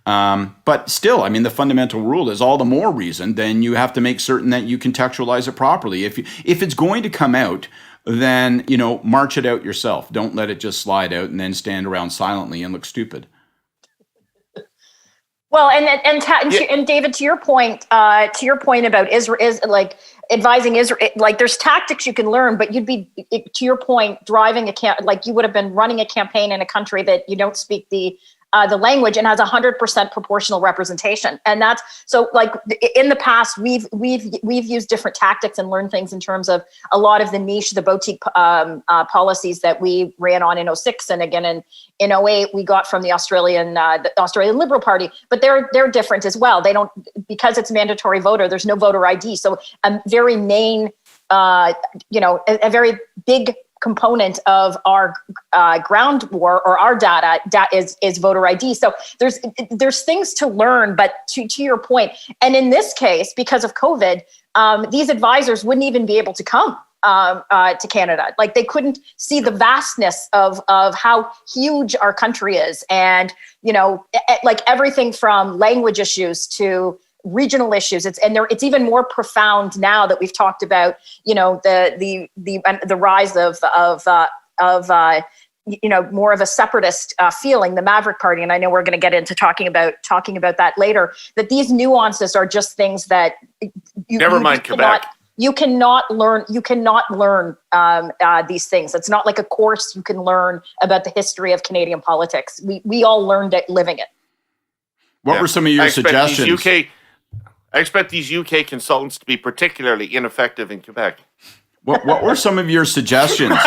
But still, the fundamental rule is all the more reason then you have to make certain that you contextualize it properly. If it's going to come out, then, march it out yourself. Don't let it just slide out and then stand around silently and look stupid. Well, and David, to your point about Israel is advising Israel, there's tactics you can learn, but you'd be, to your point, driving you would have been running a campaign in a country that you don't speak the language and has 100% proportional representation. And that's so in the past, we've used different tactics and learned things in terms of a lot of the niche, the boutique policies that we ran on in 2006 and again in 2008 we got from the Australian Liberal Party, but they're different as well. They don't, because it's mandatory voter, there's no voter ID. So a very main, a very big component of our ground war or our data is voter ID. So there's things to learn, but to your point, and in this case, because of COVID, these advisors wouldn't even be able to come to Canada. They couldn't see the vastness of how huge our country is, and everything from language issues to regional issues. It's even more profound now that we've talked about, the rise of more of a separatist feeling, the Maverick Party. And I know we're going to get into talking about that later, that these nuances are just things that never mind Quebec. You cannot learn these things. It's not like a course you can learn about the history of Canadian politics. We all learned it living it. What were some of your suggestions? I expect these UK consultants to be particularly ineffective in Quebec. What were some of your suggestions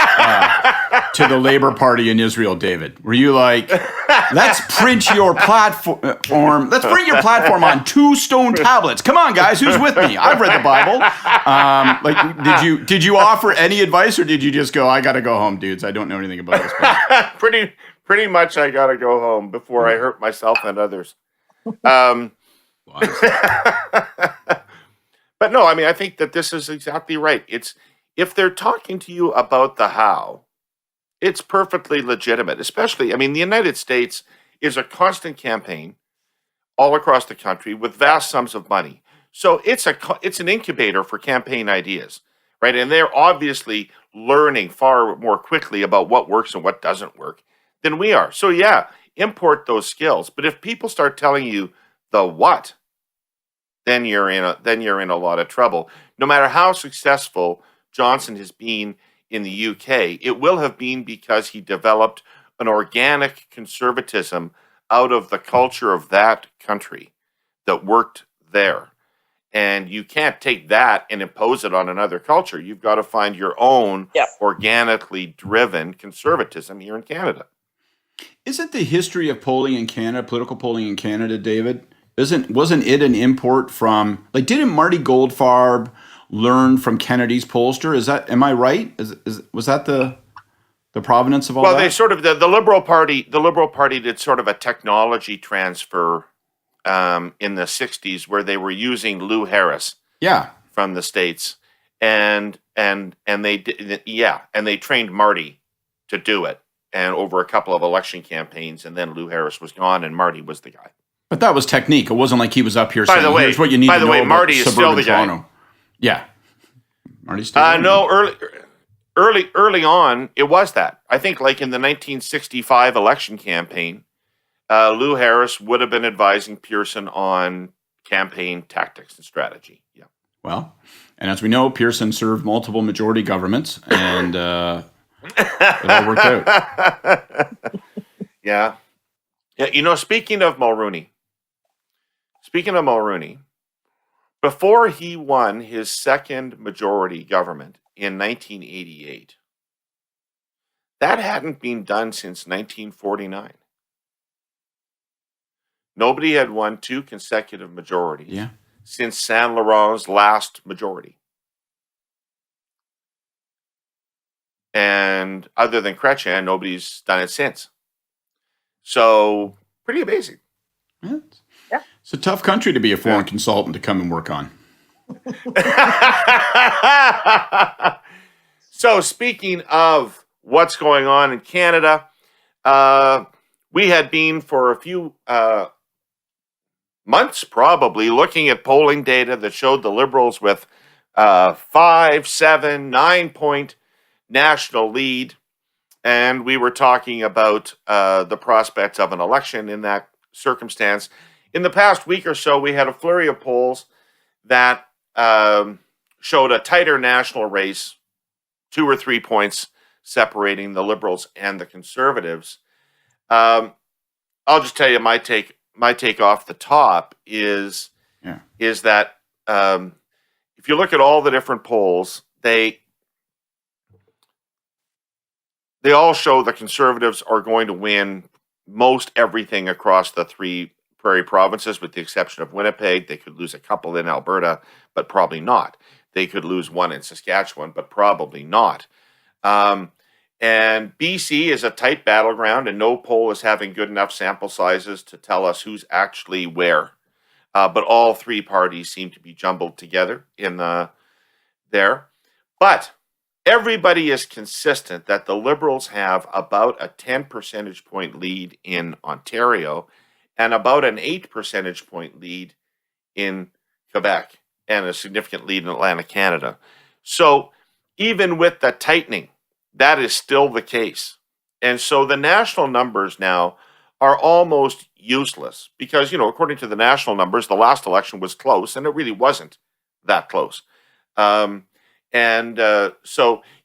to the Labour Party in Israel, David? Were you like, let's print your platform, let's print your platform on 2 stone tablets. Come on, guys, who's with me? I've read the Bible. Did you offer any advice, or did you just go, I got to go home, dudes. I don't know anything about this. Pretty much I got to go home before I hurt myself and others. But no, I think that this is exactly right. It's, if they're talking to you about the how, it's perfectly legitimate. Especially, the United States is a constant campaign all across the country with vast sums of money. So it's an incubator for campaign ideas, right? And they're obviously learning far more quickly about what works and what doesn't work than we are. So yeah, import those skills. But if people start telling you the what, then you're in a lot of trouble. No matter how successful Johnson has been in the UK, it will have been because he developed an organic conservatism out of the culture of that country that worked there. And you can't take that and impose it on another culture. You've got to find your own organically driven conservatism here in Canada. Isn't the history of polling in Canada, political polling in Canada, David, wasn't it an import from, didn't Marty Goldfarb learn from Kennedy's pollster? Am I right? Was that the provenance of all that? Well, they sort of, the Liberal Party did sort of a technology transfer in the 60s where they were using Lou Harris from the States. And they trained Marty to do it, and over a couple of election campaigns, and then Lou Harris was gone and Marty was the guy. But that was technique. It wasn't like he was up here saying, here's what you need to know about Marty is still the Toronto. Guy. Yeah. Marty's still there. No, early on, it was that. I think in the 1965 election campaign, Lou Harris would have been advising Pearson on campaign tactics and strategy. Yeah. Well, and as we know, Pearson served multiple majority governments, and it all worked out. Yeah. Yeah, speaking of Mulroney, before he won his second majority government in 1988. That hadn't been done since 1949. Nobody had won two consecutive majorities since Saint Laurent's last majority. And other than Chrétien, nobody's done it since. So, pretty amazing. Yeah. It's a tough country to be a foreign consultant to come and work on. So, speaking of what's going on in Canada, we had been for a few months probably looking at polling data that showed the Liberals with 5, 7, 9-point national lead. And we were talking about the prospects of an election in that circumstance. In the past week or so, we had a flurry of polls that showed a tighter national race, 2 or 3 points separating the Liberals and the Conservatives. I'll just tell you my take off the top is that if you look at all the different polls, they all show the Conservatives are going to win most everything across the 3 prairie provinces, with the exception of Winnipeg. They could lose a couple in Alberta, but probably not. They could lose 1 in Saskatchewan, but probably not. And BC is a tight battleground, and no poll is having good enough sample sizes to tell us who's actually where. But all 3 parties seem to be jumbled together in there. But everybody is consistent that the Liberals have about a 10 percentage point lead in Ontario and about an 8 percentage point lead in Quebec and a significant lead in Atlantic Canada. So even with the tightening, that is still the case. And so the national numbers now are almost useless because, according to the national numbers, the last election was close, and it really wasn't that close. So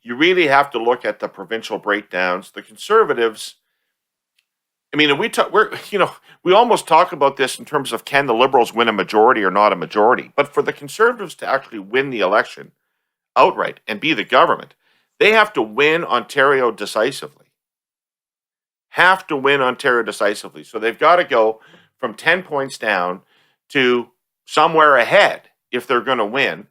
you really have to look at the provincial breakdowns. The Conservatives, we almost talk about this in terms of can the Liberals win a majority or not a majority. But for the Conservatives to actually win the election outright and be the government, they have to win Ontario decisively. So they've got to go from 10 points down to somewhere ahead if they're going to win.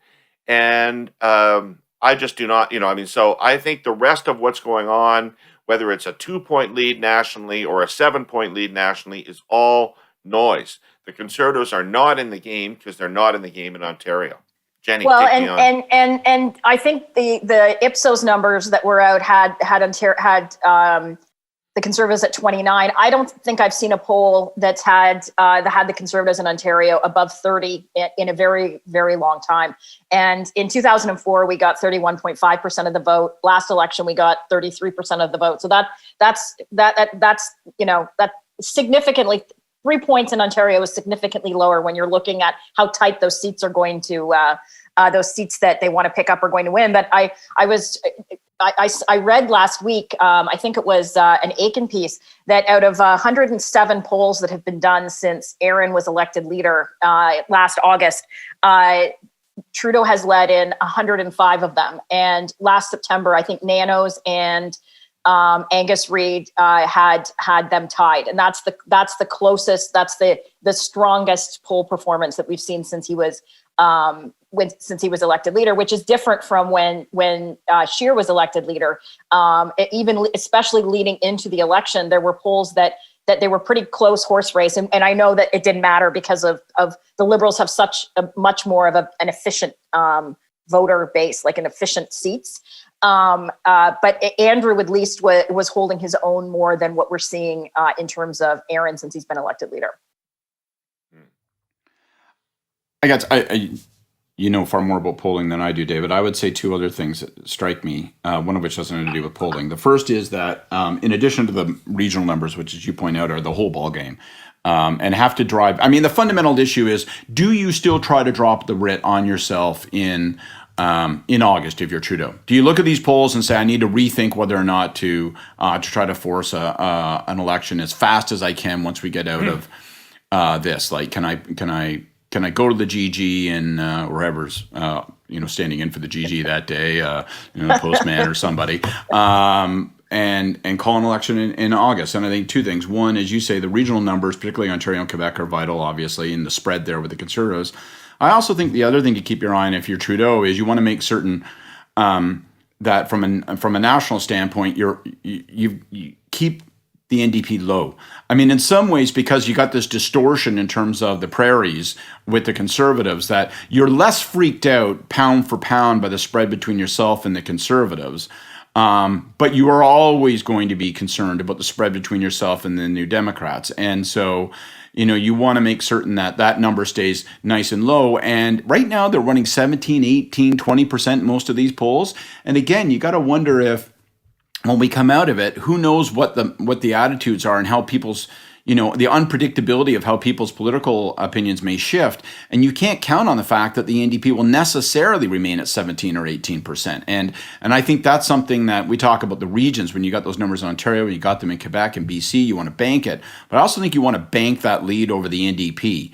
And I just do not, so I think the rest of what's going on, whether it's a 2-point lead nationally or a 7-point lead nationally, is all noise. The Conservatives are not in the game because they're not in the game in Ontario. Jenni, well, and I think the Ipsos numbers that were out had the Conservatives at 29. I don't think I've seen a poll that had the Conservatives in Ontario above 30 in a very, very long time. And in 2004, we got 31.5% of the vote. Last election, we got 33% of the vote. So that's significantly. 3 points in Ontario is significantly lower when you're looking at how tight those seats are going to, those seats that they want to pick up are going to win. But I read last week, I think it was an Aiken piece, that out of 107 polls that have been done since Aaron was elected leader last August, Trudeau has led in 105 of them. And last September, I think Nanos and Angus Reid had them tied, and that's the closest, that's the strongest poll performance that we've seen since he was elected leader, which is different from when Scheer was elected leader. Especially leading into the election, there were polls that they were pretty close horse race, and I know that it didn't matter because of the Liberals have such a much more of an efficient voter base, like an efficient seats. But Andrew at least was holding his own more than what we're seeing in terms of Aaron since he's been elected leader. You know far more about polling than I do, David. I would say 2 other things that strike me, one of which has nothing to do with polling. The first is that in addition to the regional numbers, which as you point out are the whole ball game, and have to drive, the fundamental issue is, do you still try to drop the writ on yourself in August if you're Trudeau? Do you look at these polls and say, I need to rethink whether or not to try to force an election as fast as I can once we get out of this? Like, can I can I go to the GG and wherever's standing in for the GG that day, postman or somebody, and call an election in August. And I think two things. One, as you say, the regional numbers, particularly Ontario and Quebec, are vital, obviously, in the spread there with the Conservatives. I also think the other thing to keep your eye on if you're Trudeau is you want to make certain that from a national standpoint, you keep the NDP low. I mean, in some ways, because you got this distortion in terms of the prairies with the Conservatives, that you're less freaked out pound for pound by the spread between yourself and the Conservatives. But you are always going to be concerned about the spread between yourself and the New Democrats. And so, you want to make certain that that number stays nice and low. And right now they're running 17, 18, 20% most of these polls. And again, you got to wonder if, when we come out of it, who knows what the attitudes are and how people's, the unpredictability of how people's political opinions may shift. And you can't count on the fact that the NDP will necessarily remain at 17 or 18%. And I think that's something that we talk about the regions. When you got those numbers in Ontario, you got them in Quebec and BC, you want to bank it. But I also think you want to bank that lead over the NDP.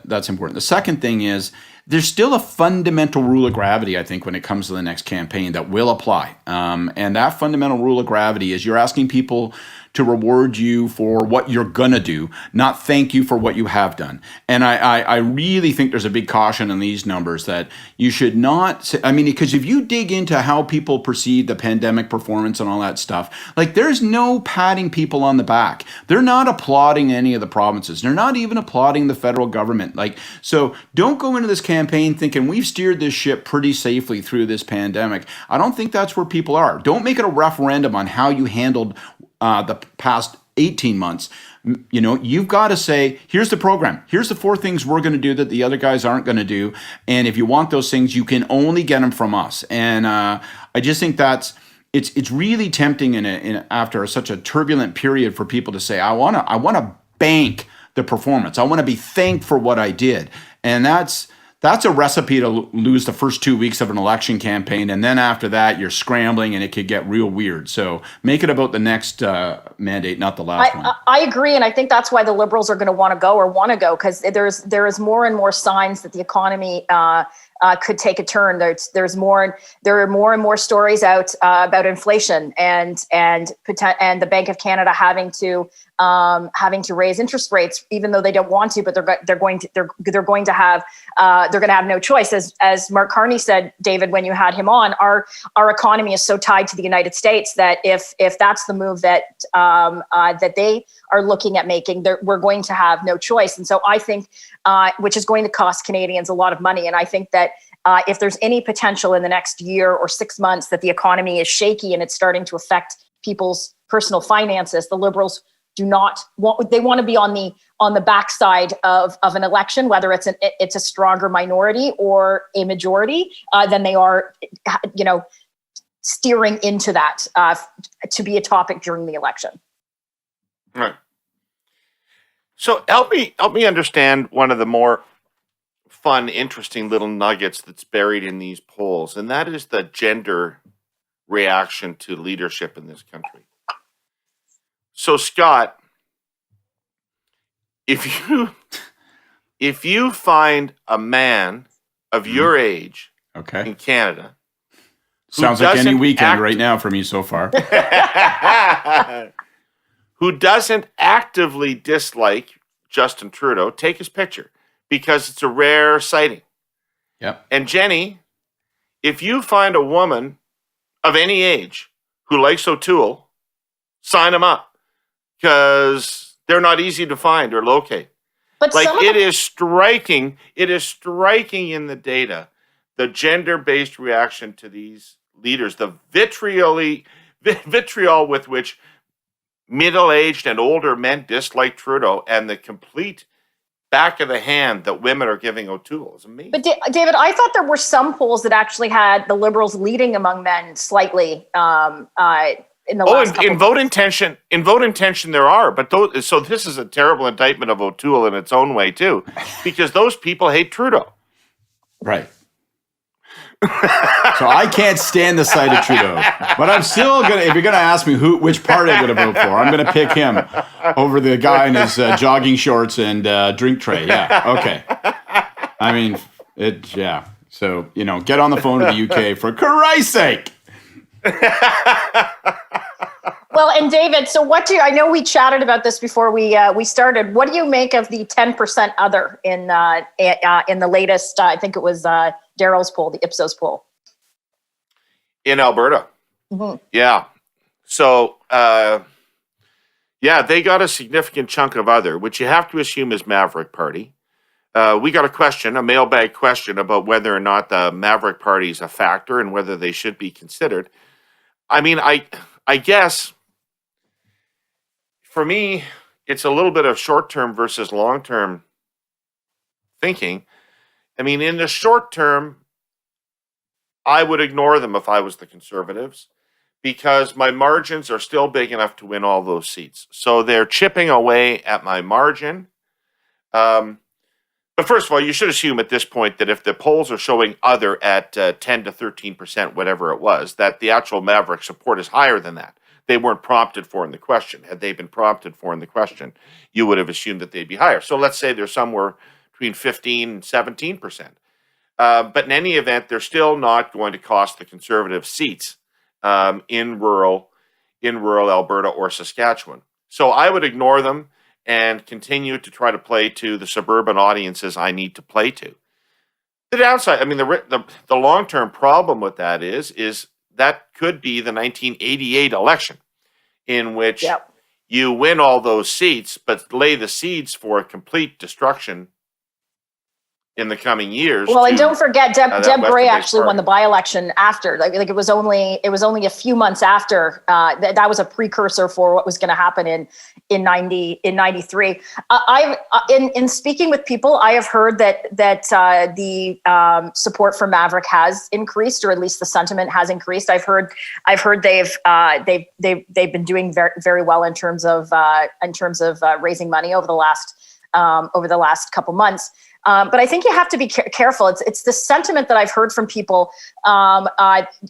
That's important. The second thing is, there's still a fundamental rule of gravity, I think, when it comes to the next campaign that will apply. And that fundamental rule of gravity is you're asking people to reward you for what you're going to do, not thank you for what you have done. And I really think there's a big caution in these numbers that you should not say, because if you dig into how people perceive the pandemic performance and all that stuff, like there's no patting people on the back. They're not applauding any of the provinces. They're not even applauding the federal government. So don't go into this campaign thinking we've steered this ship pretty safely through this pandemic. I don't think that's where people are. Don't make it a referendum on how you handled the past 18 months. You've got to say, here's the program. Here's the 4 things we're going to do that the other guys aren't going to do. And if you want those things, you can only get them from us. And I just think it's really tempting after such a turbulent period for people to say, I want to bank the performance. I want to be thanked for what I did. And that's a recipe to lose the first 2 weeks of an election campaign. And then after that, you're scrambling and it could get real weird. So make it about the next mandate, not the last one. I agree. And I think that's why the Liberals are going to want to go, because there is more and more signs that the economy could take a turn. There are more and more stories out about inflation and the Bank of Canada having to raise interest rates, even though they don't want to, but they're going to have no choice. As Mark Carney said, David, when you had him on, our economy is so tied to the United States that if that's the move that they are looking at making, we're going to have no choice. And so I think, which is going to cost Canadians a lot of money. And I think that if there's any potential in the next year or 6 months that the economy is shaky and it's starting to affect people's personal finances, the Liberals do not want. They want to be on the backside of an election, whether it's a stronger minority or a majority, than they are, steering into that to be a topic during the election. Right. So help me understand one of the more fun, interesting little nuggets that's buried in these polls, and that is the gender reaction to leadership in this country. So Scott, if you find a man of your age in Canada, sounds like any weekend right now for me so far, who doesn't actively dislike Justin Trudeau, take his picture because it's a rare sighting. Yep. And Jenni, if you find a woman of any age who likes O'Toole, sign them up because they're not easy to find or locate. But it is striking in the data, the gender-based reaction to these leaders, the vitriol with which middle-aged and older men dislike Trudeau, and the complete back of the hand that women are giving O'Toole is amazing. But David, I thought there were some polls that actually had the Liberals leading among men slightly in the last couple in vote intention. In vote intention, there are, but so this is a terrible indictment of O'Toole in its own way too, because those people hate Trudeau. Right. So I can't stand the sight of Trudeau. But I'm still going to, if you're going to ask me which party I'm going to vote for, I'm going to pick him over the guy in his jogging shorts and drink tray. Yeah, okay. I mean, yeah. So, get on the phone to the UK for Christ's sake. Well, and David, so I know we chatted about this before we started. What do you make of the 10% other in the latest, I think it was Daryl's poll, the Ipsos poll? In Alberta. Mm-hmm. Yeah. So, they got a significant chunk of other, which you have to assume is Maverick Party. We got a mailbag question about whether or not the Maverick Party is a factor and whether they should be considered. I mean, I guess for me, it's a little bit of short-term versus long-term thinking. I mean, in the short term, I would ignore them if I was the Conservatives because my margins are still big enough to win all those seats. So they're chipping away at my margin. But first of all, you should assume at this point that if the polls are showing other at 10 to 13%, whatever it was, that the actual Maverick support is higher than that. They weren't prompted for in the question. Had they been prompted for in the question, you would have assumed that they'd be higher. So let's say they're somewhere between 15 and 17%. But in any event, they're still not going to cost the Conservative seats in rural Alberta or Saskatchewan. So I would ignore them and continue to try to play to the suburban audiences I need to play to. The downside, I mean, the long-term problem with that is that could be the 1988 election in which you win all those seats, but lay the seeds for a complete destruction in the coming years. Well, and don't forget, Deb Gray actually won the by-election after. Like it was only a few months after. That was a precursor for what was going to happen in 93. In speaking with people, I have heard that the support for Maverick has increased, or at least the sentiment has increased. I've heard they've been doing very, very well in terms of raising money over the last couple months. But I think you have to be careful. It's the sentiment that I've heard from people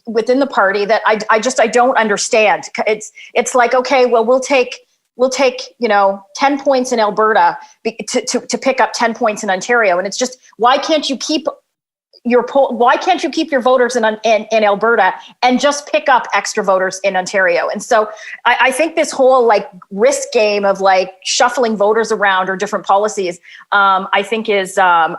within the party that I don't understand. It's like, okay, well, we'll take 10 points in Alberta to pick up 10 points in Ontario, and it's just, why can't you keep your voters in Alberta and just pick up extra voters in Ontario? And so I think this whole risk game of shuffling voters around or different policies, I think is I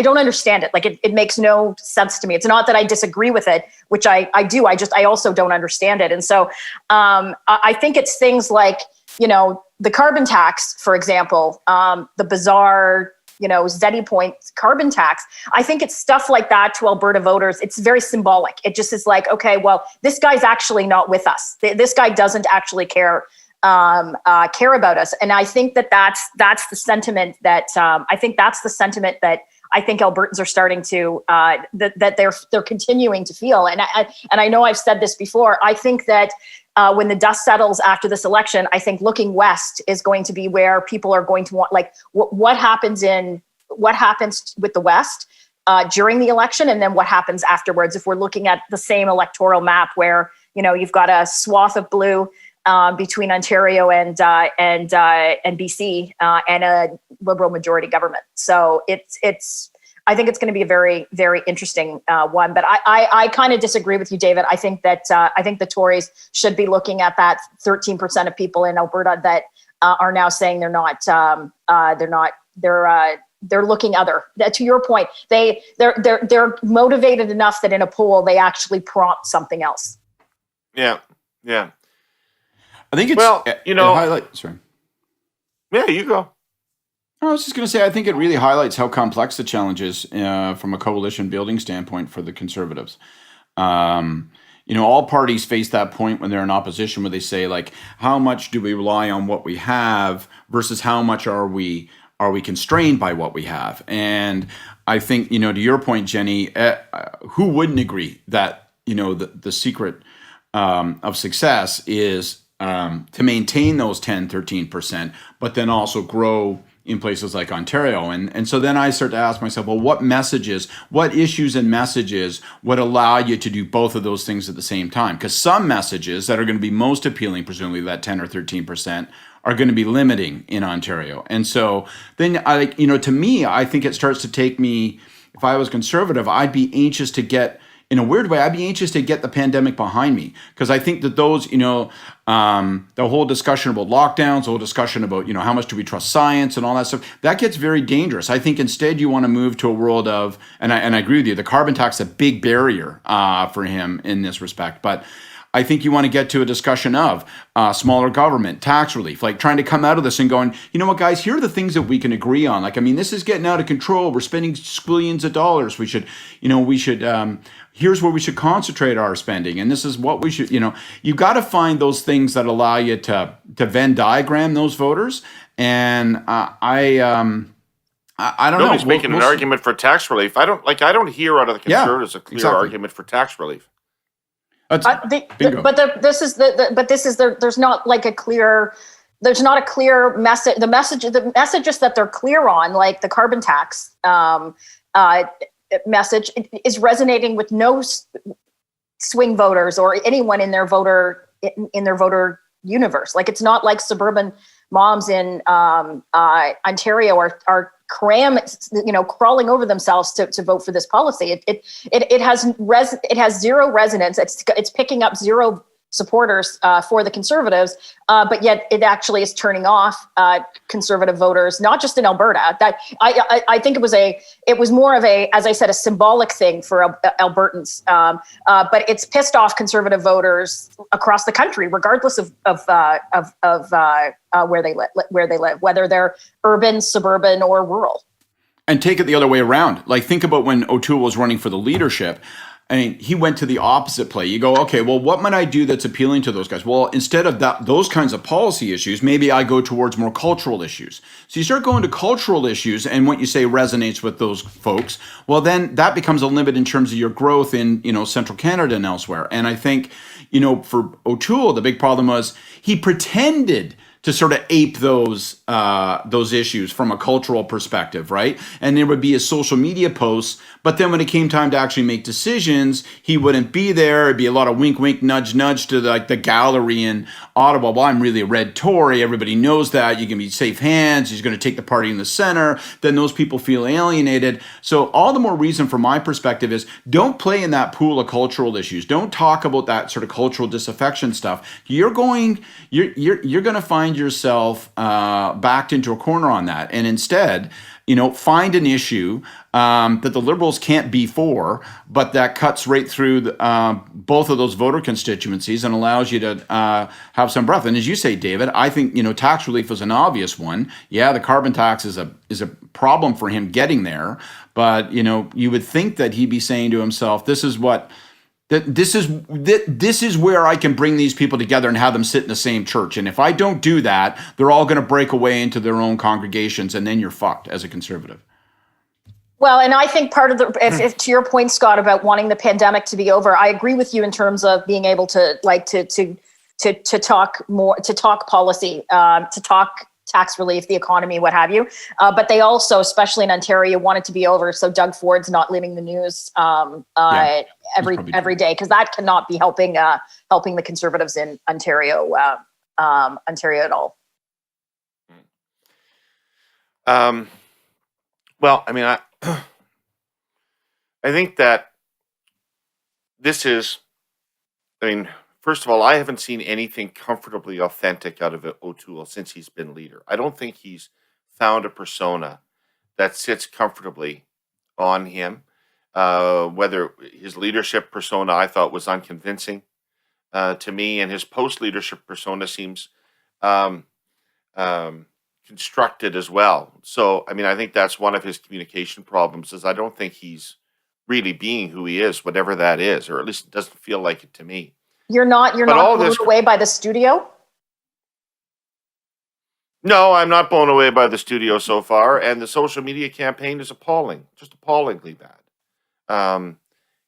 don't understand it. It makes no sense to me. It's not that I disagree with it, which I do. I also don't understand it. And so I think it's things like, the carbon tax, for example, the bizarre Zeddy point carbon tax. I think it's stuff like that to Alberta voters. It's very symbolic. It just is like, okay, well, this guy's actually not with us. This guy doesn't actually care about us. And I think that's the sentiment that I think Albertans are starting to that they're continuing to feel. And I know I've said this before. I think that when the dust settles after this election, I think looking west is going to be where people are going to want, what happens with the West during the election, and then what happens afterwards. If we're looking at the same electoral map where you've got a swath of blue between Ontario and BC and a Liberal majority government, so I think it's going to be a very, very interesting one. But I kind of disagree with you, David. I think that the Tories should be looking at that 13% of people in Alberta that are now saying they're looking other. To your point, they're motivated enough that in a poll they actually prompt something else. Yeah. I think it's sorry. Yeah, you go. I was just going to say, I think it really highlights how complex the challenge is from a coalition building standpoint for the Conservatives. All parties face that point when they're in opposition, where they say, how much do we rely on what we have versus how much are we constrained by what we have? And I think, to your point, Jenni, who wouldn't agree that, the secret of success is to maintain those 10, 13%, but then also grow in places like Ontario. And so then I start to ask myself, well, what issues and messages would allow you to do both of those things at the same time? Because some messages that are going to be most appealing, presumably that 10 or 13%, are going to be limiting in Ontario. And so then to me, I think it starts to take me, if I was conservative, I'd be anxious to get, in a weird way, I'd be anxious to get the pandemic behind me, because I think that those, the whole discussion about lockdowns, the whole discussion about, how much do we trust science and all that stuff, that gets very dangerous. I think instead you want to move to a world of, and I agree with you, the carbon tax is a big barrier for him in this respect, but I think you want to get to a discussion of smaller government, tax relief, like trying to come out of this and going, you know what, guys, here are the things that we can agree on. Like, I mean, this is getting out of control. We're spending squillions of dollars. Here's where we should concentrate our spending. And this is what we should, you got to find those things that allow you to Venn diagram those voters. And I don't know. Nobody's making an argument for tax relief. I don't hear out of the Conservatives a clear argument for tax relief. There's not like a clear. There's not a clear message. The messages that they're clear on, like the carbon tax message, is resonating with no swing voters or anyone in their voter universe. Like, it's not like suburban moms in Ontario are crawling over themselves to vote for this policy. It has zero resonance. It's picking up zero supporters for the Conservatives, but yet it actually is turning off Conservative voters, not just in Alberta. That I think it was more of a, as I said, a symbolic thing for Albertans, but it's pissed off Conservative voters across the country, regardless of where they live, whether they're urban, suburban, or rural. And take it the other way around. Like, think about when O'Toole was running for the leadership. I mean, he went to the opposite play. You go, okay, well, what might I do that's appealing to those guys? Well, instead of those kinds of policy issues, maybe I go towards more cultural issues. So you start going to cultural issues, and what you say resonates with those folks. Well, then that becomes a limit in terms of your growth in, Central Canada and elsewhere. And I think, for O'Toole, the big problem was he pretended to sort of ape those issues from a cultural perspective, right? And there would be his social media posts, but then when it came time to actually make decisions, he wouldn't be there. It'd be a lot of wink, wink, nudge, nudge to the gallery in Ottawa. Well, I'm really a red Tory. Everybody knows that. You can be safe hands. He's going to take the party in the center. Then those people feel alienated. So all the more reason from my perspective is, don't play in that pool of cultural issues. Don't talk about that sort of cultural disaffection stuff. You're going to find yourself backed into a corner on that, and instead, find an issue that the Liberals can't be for, but that cuts right through both of those voter constituencies and allows you to have some breath. And as you say, David, I think tax relief is an obvious one. Yeah, the carbon tax is a problem for him getting there, but you would think that he'd be saying to himself, this is where I can bring these people together and have them sit in the same church. And if I don't do that, they're all going to break away into their own congregations, and then you're fucked as a Conservative. Well, and I think part of if to your point, Scott, about wanting the pandemic to be over, I agree with you in terms of being able to talk more, to talk policy, to talk tax relief, the economy, what have you. But they also, especially in Ontario, want it to be over so Doug Ford's not leaving the news every day, because that cannot be helping the Conservatives in Ontario at all. Well, I mean, I think that this is, first of all, I haven't seen anything comfortably authentic out of O'Toole since he's been leader. I don't think he's found a persona that sits comfortably on him. Whether his leadership persona I thought was unconvincing to me, and his post-leadership persona seems constructed as well. So, I think that's one of his communication problems, is I don't think he's really being who he is, whatever that is, or at least it doesn't feel like it to me. You're not blown away by the studio? No, I'm not blown away by the studio so far, and the social media campaign is appalling, just appallingly bad,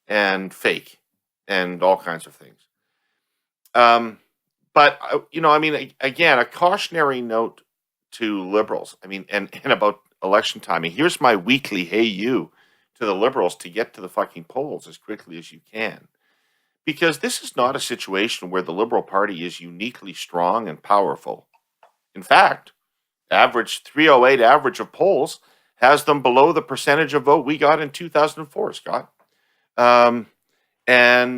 and fake, and all kinds of things. But again, a cautionary note to Liberals. I mean, and about election timing. Here's my weekly hey you to the Liberals to get to the fucking polls as quickly as you can. Because this is not a situation where the Liberal Party is uniquely strong and powerful. In fact, average 308 average of polls has them below the percentage of vote we got in 2004, Scott. And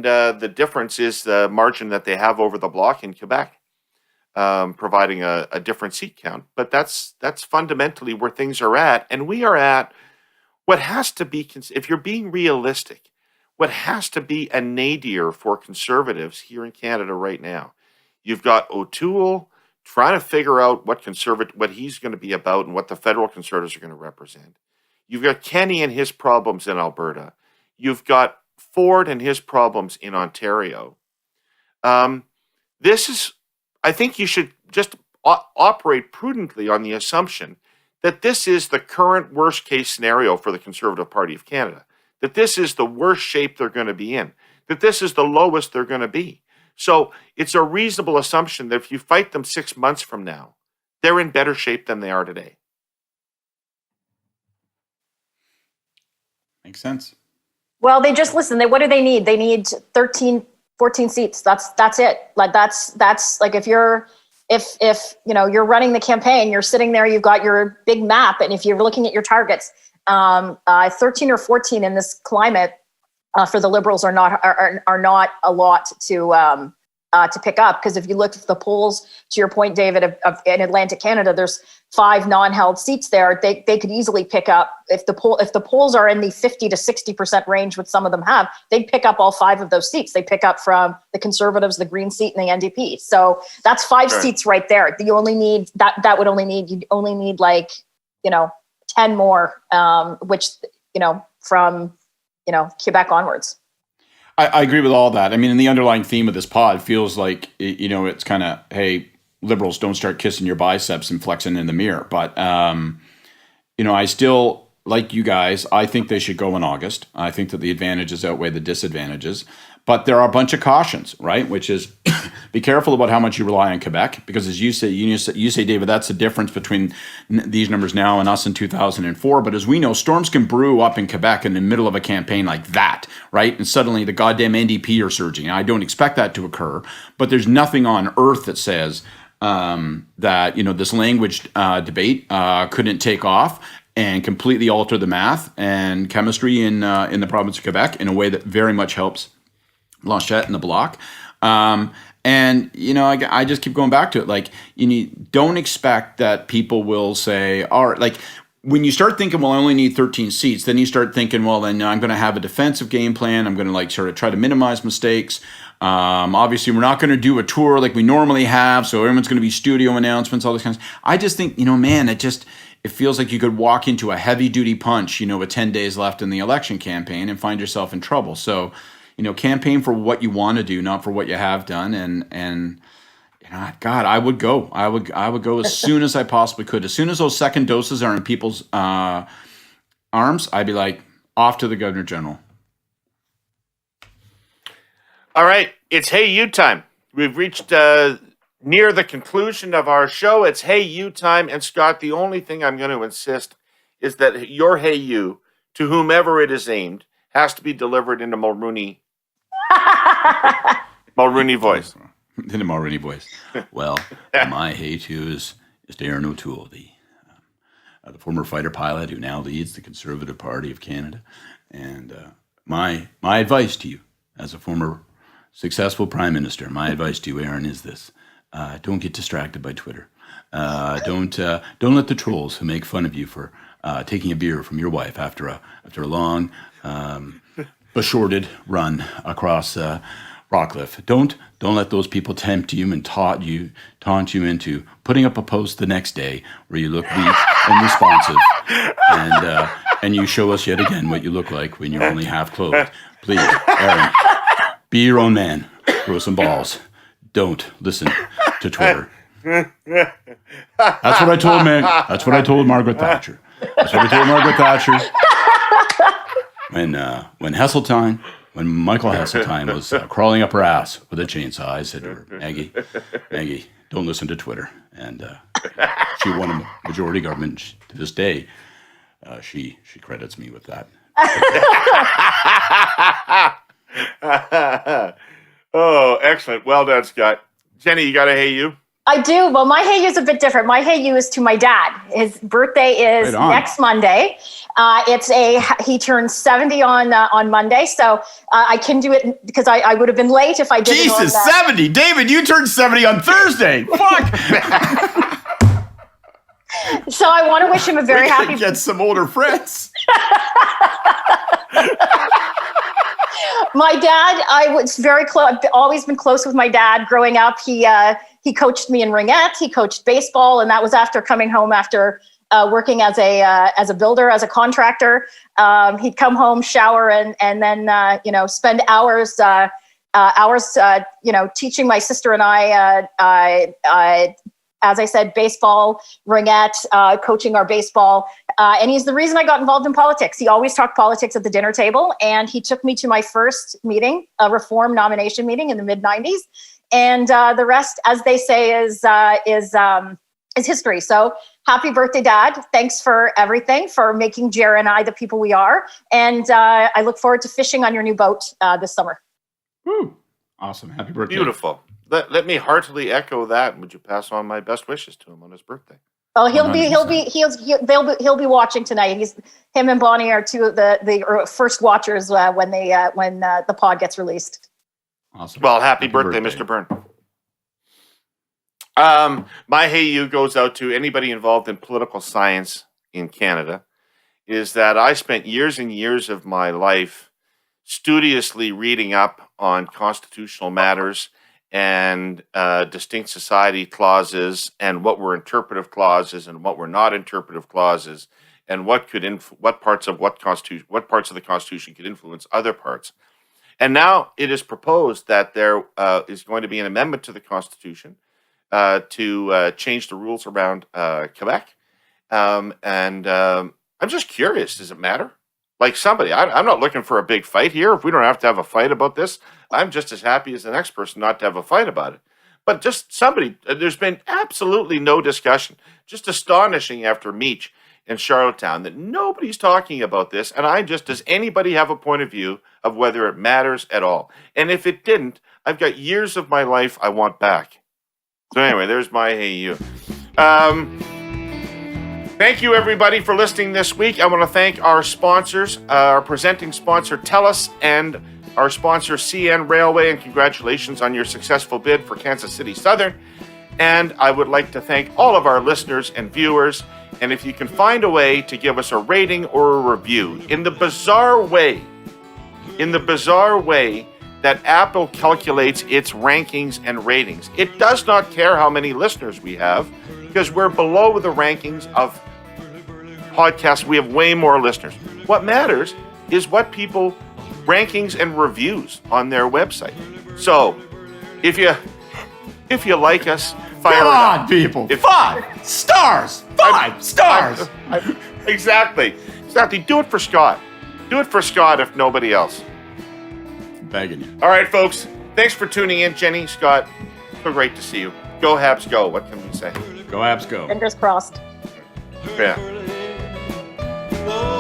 the difference is the margin that they have over the Bloc in Quebec, providing a different seat count. But that's fundamentally where things are at. And we are at what has to be, if you're being realistic, what has to be a nadir for Conservatives here in Canada right now. You've got O'Toole trying to figure out what he's going to be about and what the federal Conservatives are going to represent. You've got Kenny and his problems in Alberta. You've got Ford and his problems in Ontario. I think you should just operate prudently on the assumption that this is the current worst case scenario for the Conservative Party of Canada, that this is the worst shape they're going to be in, that this is the lowest they're going to be. So it's a reasonable assumption that if you fight them 6 months from now, they're in better shape than they are today. Makes sense. Well, they just listen. What do they need? They need 13, 14 seats. That's it. Like that's like if you're running the campaign, you're sitting there, you've got your big map, and if you're looking at your targets, 13 or 14 in this climate for the Liberals are not a lot to pick up, because if you look at the polls, to your point, David, of in Atlantic Canada, there's 5 non-held seats there. They could easily pick up, if the polls are in the 50 to 60% range, which some of them have, they'd pick up all 5 of those seats. They pick up from the Conservatives, the Green seat, and the NDP. So that's 5 seats right there. You only need you'd only need 10 more, which from Quebec onwards. I agree with all that. I mean, and the underlying theme of this pod feels like, it's kind of, hey, Liberals, don't start kissing your biceps and flexing in the mirror. But, I still, like you guys, I think they should go in August. I think that the advantages outweigh the disadvantages. But there are a bunch of cautions, right? Which is be careful about how much you rely on Quebec, because as you say, David, that's the difference between these numbers now and us in 2004. But as we know, storms can brew up in Quebec in the middle of a campaign like that, right? And suddenly the goddamn NDP are surging. I don't expect that to occur, but there's nothing on earth that says that this language debate couldn't take off and completely alter the math and chemistry in the province of Quebec in a way that very much helps Blanchette and the Bloc. I just keep going back to it. Like, don't expect that people will say, all right, like when you start thinking, well, I only need 13 seats, then you start thinking, well, then I'm going to have a defensive game plan. I'm going to sort of try to minimize mistakes. Obviously, we're not going to do a tour like we normally have, so everyone's going to be studio announcements, all this kind of stuff. I just think, it feels like you could walk into a heavy-duty punch, with 10 days left in the election campaign and find yourself in trouble. So, campaign for what you want to do, not for what you have done. And God, I would go. I would go as soon as I possibly could. As soon as those second doses are in people's arms, I'd be like, off to the Governor General. All right, it's Hey You time. We've reached near the conclusion of our show. It's Hey You time. And Scott, the only thing I'm going to insist is that your Hey You, to whomever it is aimed, has to be delivered in a Mulroney voice. In a Mulroney voice. Well, my Hey You is Darren O'Toole, the former fighter pilot who now leads the Conservative Party of Canada. And my advice to you, as a former successful Prime Minister, my advice to you, Aaron, is this. Don't get distracted by Twitter. Don't let the trolls who make fun of you for taking a beer from your wife after a long beshorted run across Rockcliffe. Don't let those people tempt you and taunt you into putting up a post the next day where you look weak and responsive, and you show us yet again what you look like when you're only half clothed. Please, Aaron, be your own man. Grow some balls. Don't listen to Twitter. That's what I told That's what I told Margaret Thatcher. That's what I told Margaret Thatcher when Michael Heseltine was crawling up her ass with a chainsaw. I said to her, Maggie, don't listen to Twitter. And She won a majority government. To this day, she credits me with that. Oh, excellent. Well done, Scott. Jenni, you got a hey you? I do. Well, my hey you is a bit different. My hey you is to my dad. His birthday is next Monday. He turns 70 on Monday, so I can do it because I would have been late if I didn't. Jesus, 70, David, you turned 70 on Thursday. Fuck. So I want to wish him a very happy. Get some older friends. My dad, I was very close. I've always been close with my dad growing up. He coached me in ringette. He coached baseball, and that was after coming home after working as a builder, as a contractor. He'd come home, shower, and then spend hours teaching my sister and I. As I said, baseball, ringette, coaching our baseball. And he's the reason I got involved in politics. He always talked politics at the dinner table. And he took me to my first meeting, a reform nomination meeting in the mid-90s. And the rest, as they say, is history. So happy birthday, Dad. Thanks for everything, for making Jared and I the people we are. And I look forward to fishing on your new boat this summer. Woo. Awesome. Happy birthday. Beautiful. Let me heartily echo that. Would you pass on my best wishes to him on his birthday? Oh, he'll be watching tonight. Him and Bonnie are two of the first watchers when the pod gets released. Awesome. Well, happy birthday, Mr. Byrne. My hey you goes out to anybody involved in political science in Canada. Is that I spent years and years of my life studiously reading up on constitutional matters and distinct society clauses, and what were interpretive clauses and what were not interpretive clauses, and what parts of the Constitution could influence other parts. And now it is proposed that there is going to be an amendment to the Constitution to change the rules around Quebec. I'm just curious, does it matter? Like somebody, I'm not looking for a big fight here. If we don't have to have a fight about this, I'm just as happy as the next person not to have a fight about it. But just somebody, there's been absolutely no discussion. Just astonishing after Meech in Charlottetown that nobody's talking about this. And does anybody have a point of view of whether it matters at all? And if it didn't, I've got years of my life I want back. So anyway, there's my hey you. Thank you, everybody, for listening this week. I want to thank our sponsors, our presenting sponsor, TELUS, and our sponsor, CN Railway, and congratulations on your successful bid for Kansas City Southern. And I would like to thank all of our listeners and viewers. And if you can find a way to give us a rating or a review, in the bizarre way that Apple calculates its rankings and ratings, it does not care how many listeners we have, because we're below the rankings of podcasts. We have way more listeners. What matters is what people rankings and reviews on their website. So if you like us, fire Come it on, up. people. 5 stars. 5 stars. Exactly. Do it for Scott. Do it for Scott if nobody else. I'm begging you. All right, folks. Thanks for tuning in, Jenni, Scott. So great to see you. Go Habs, go. What can we say? Go Habs, go. Fingers crossed. Yeah. Oh.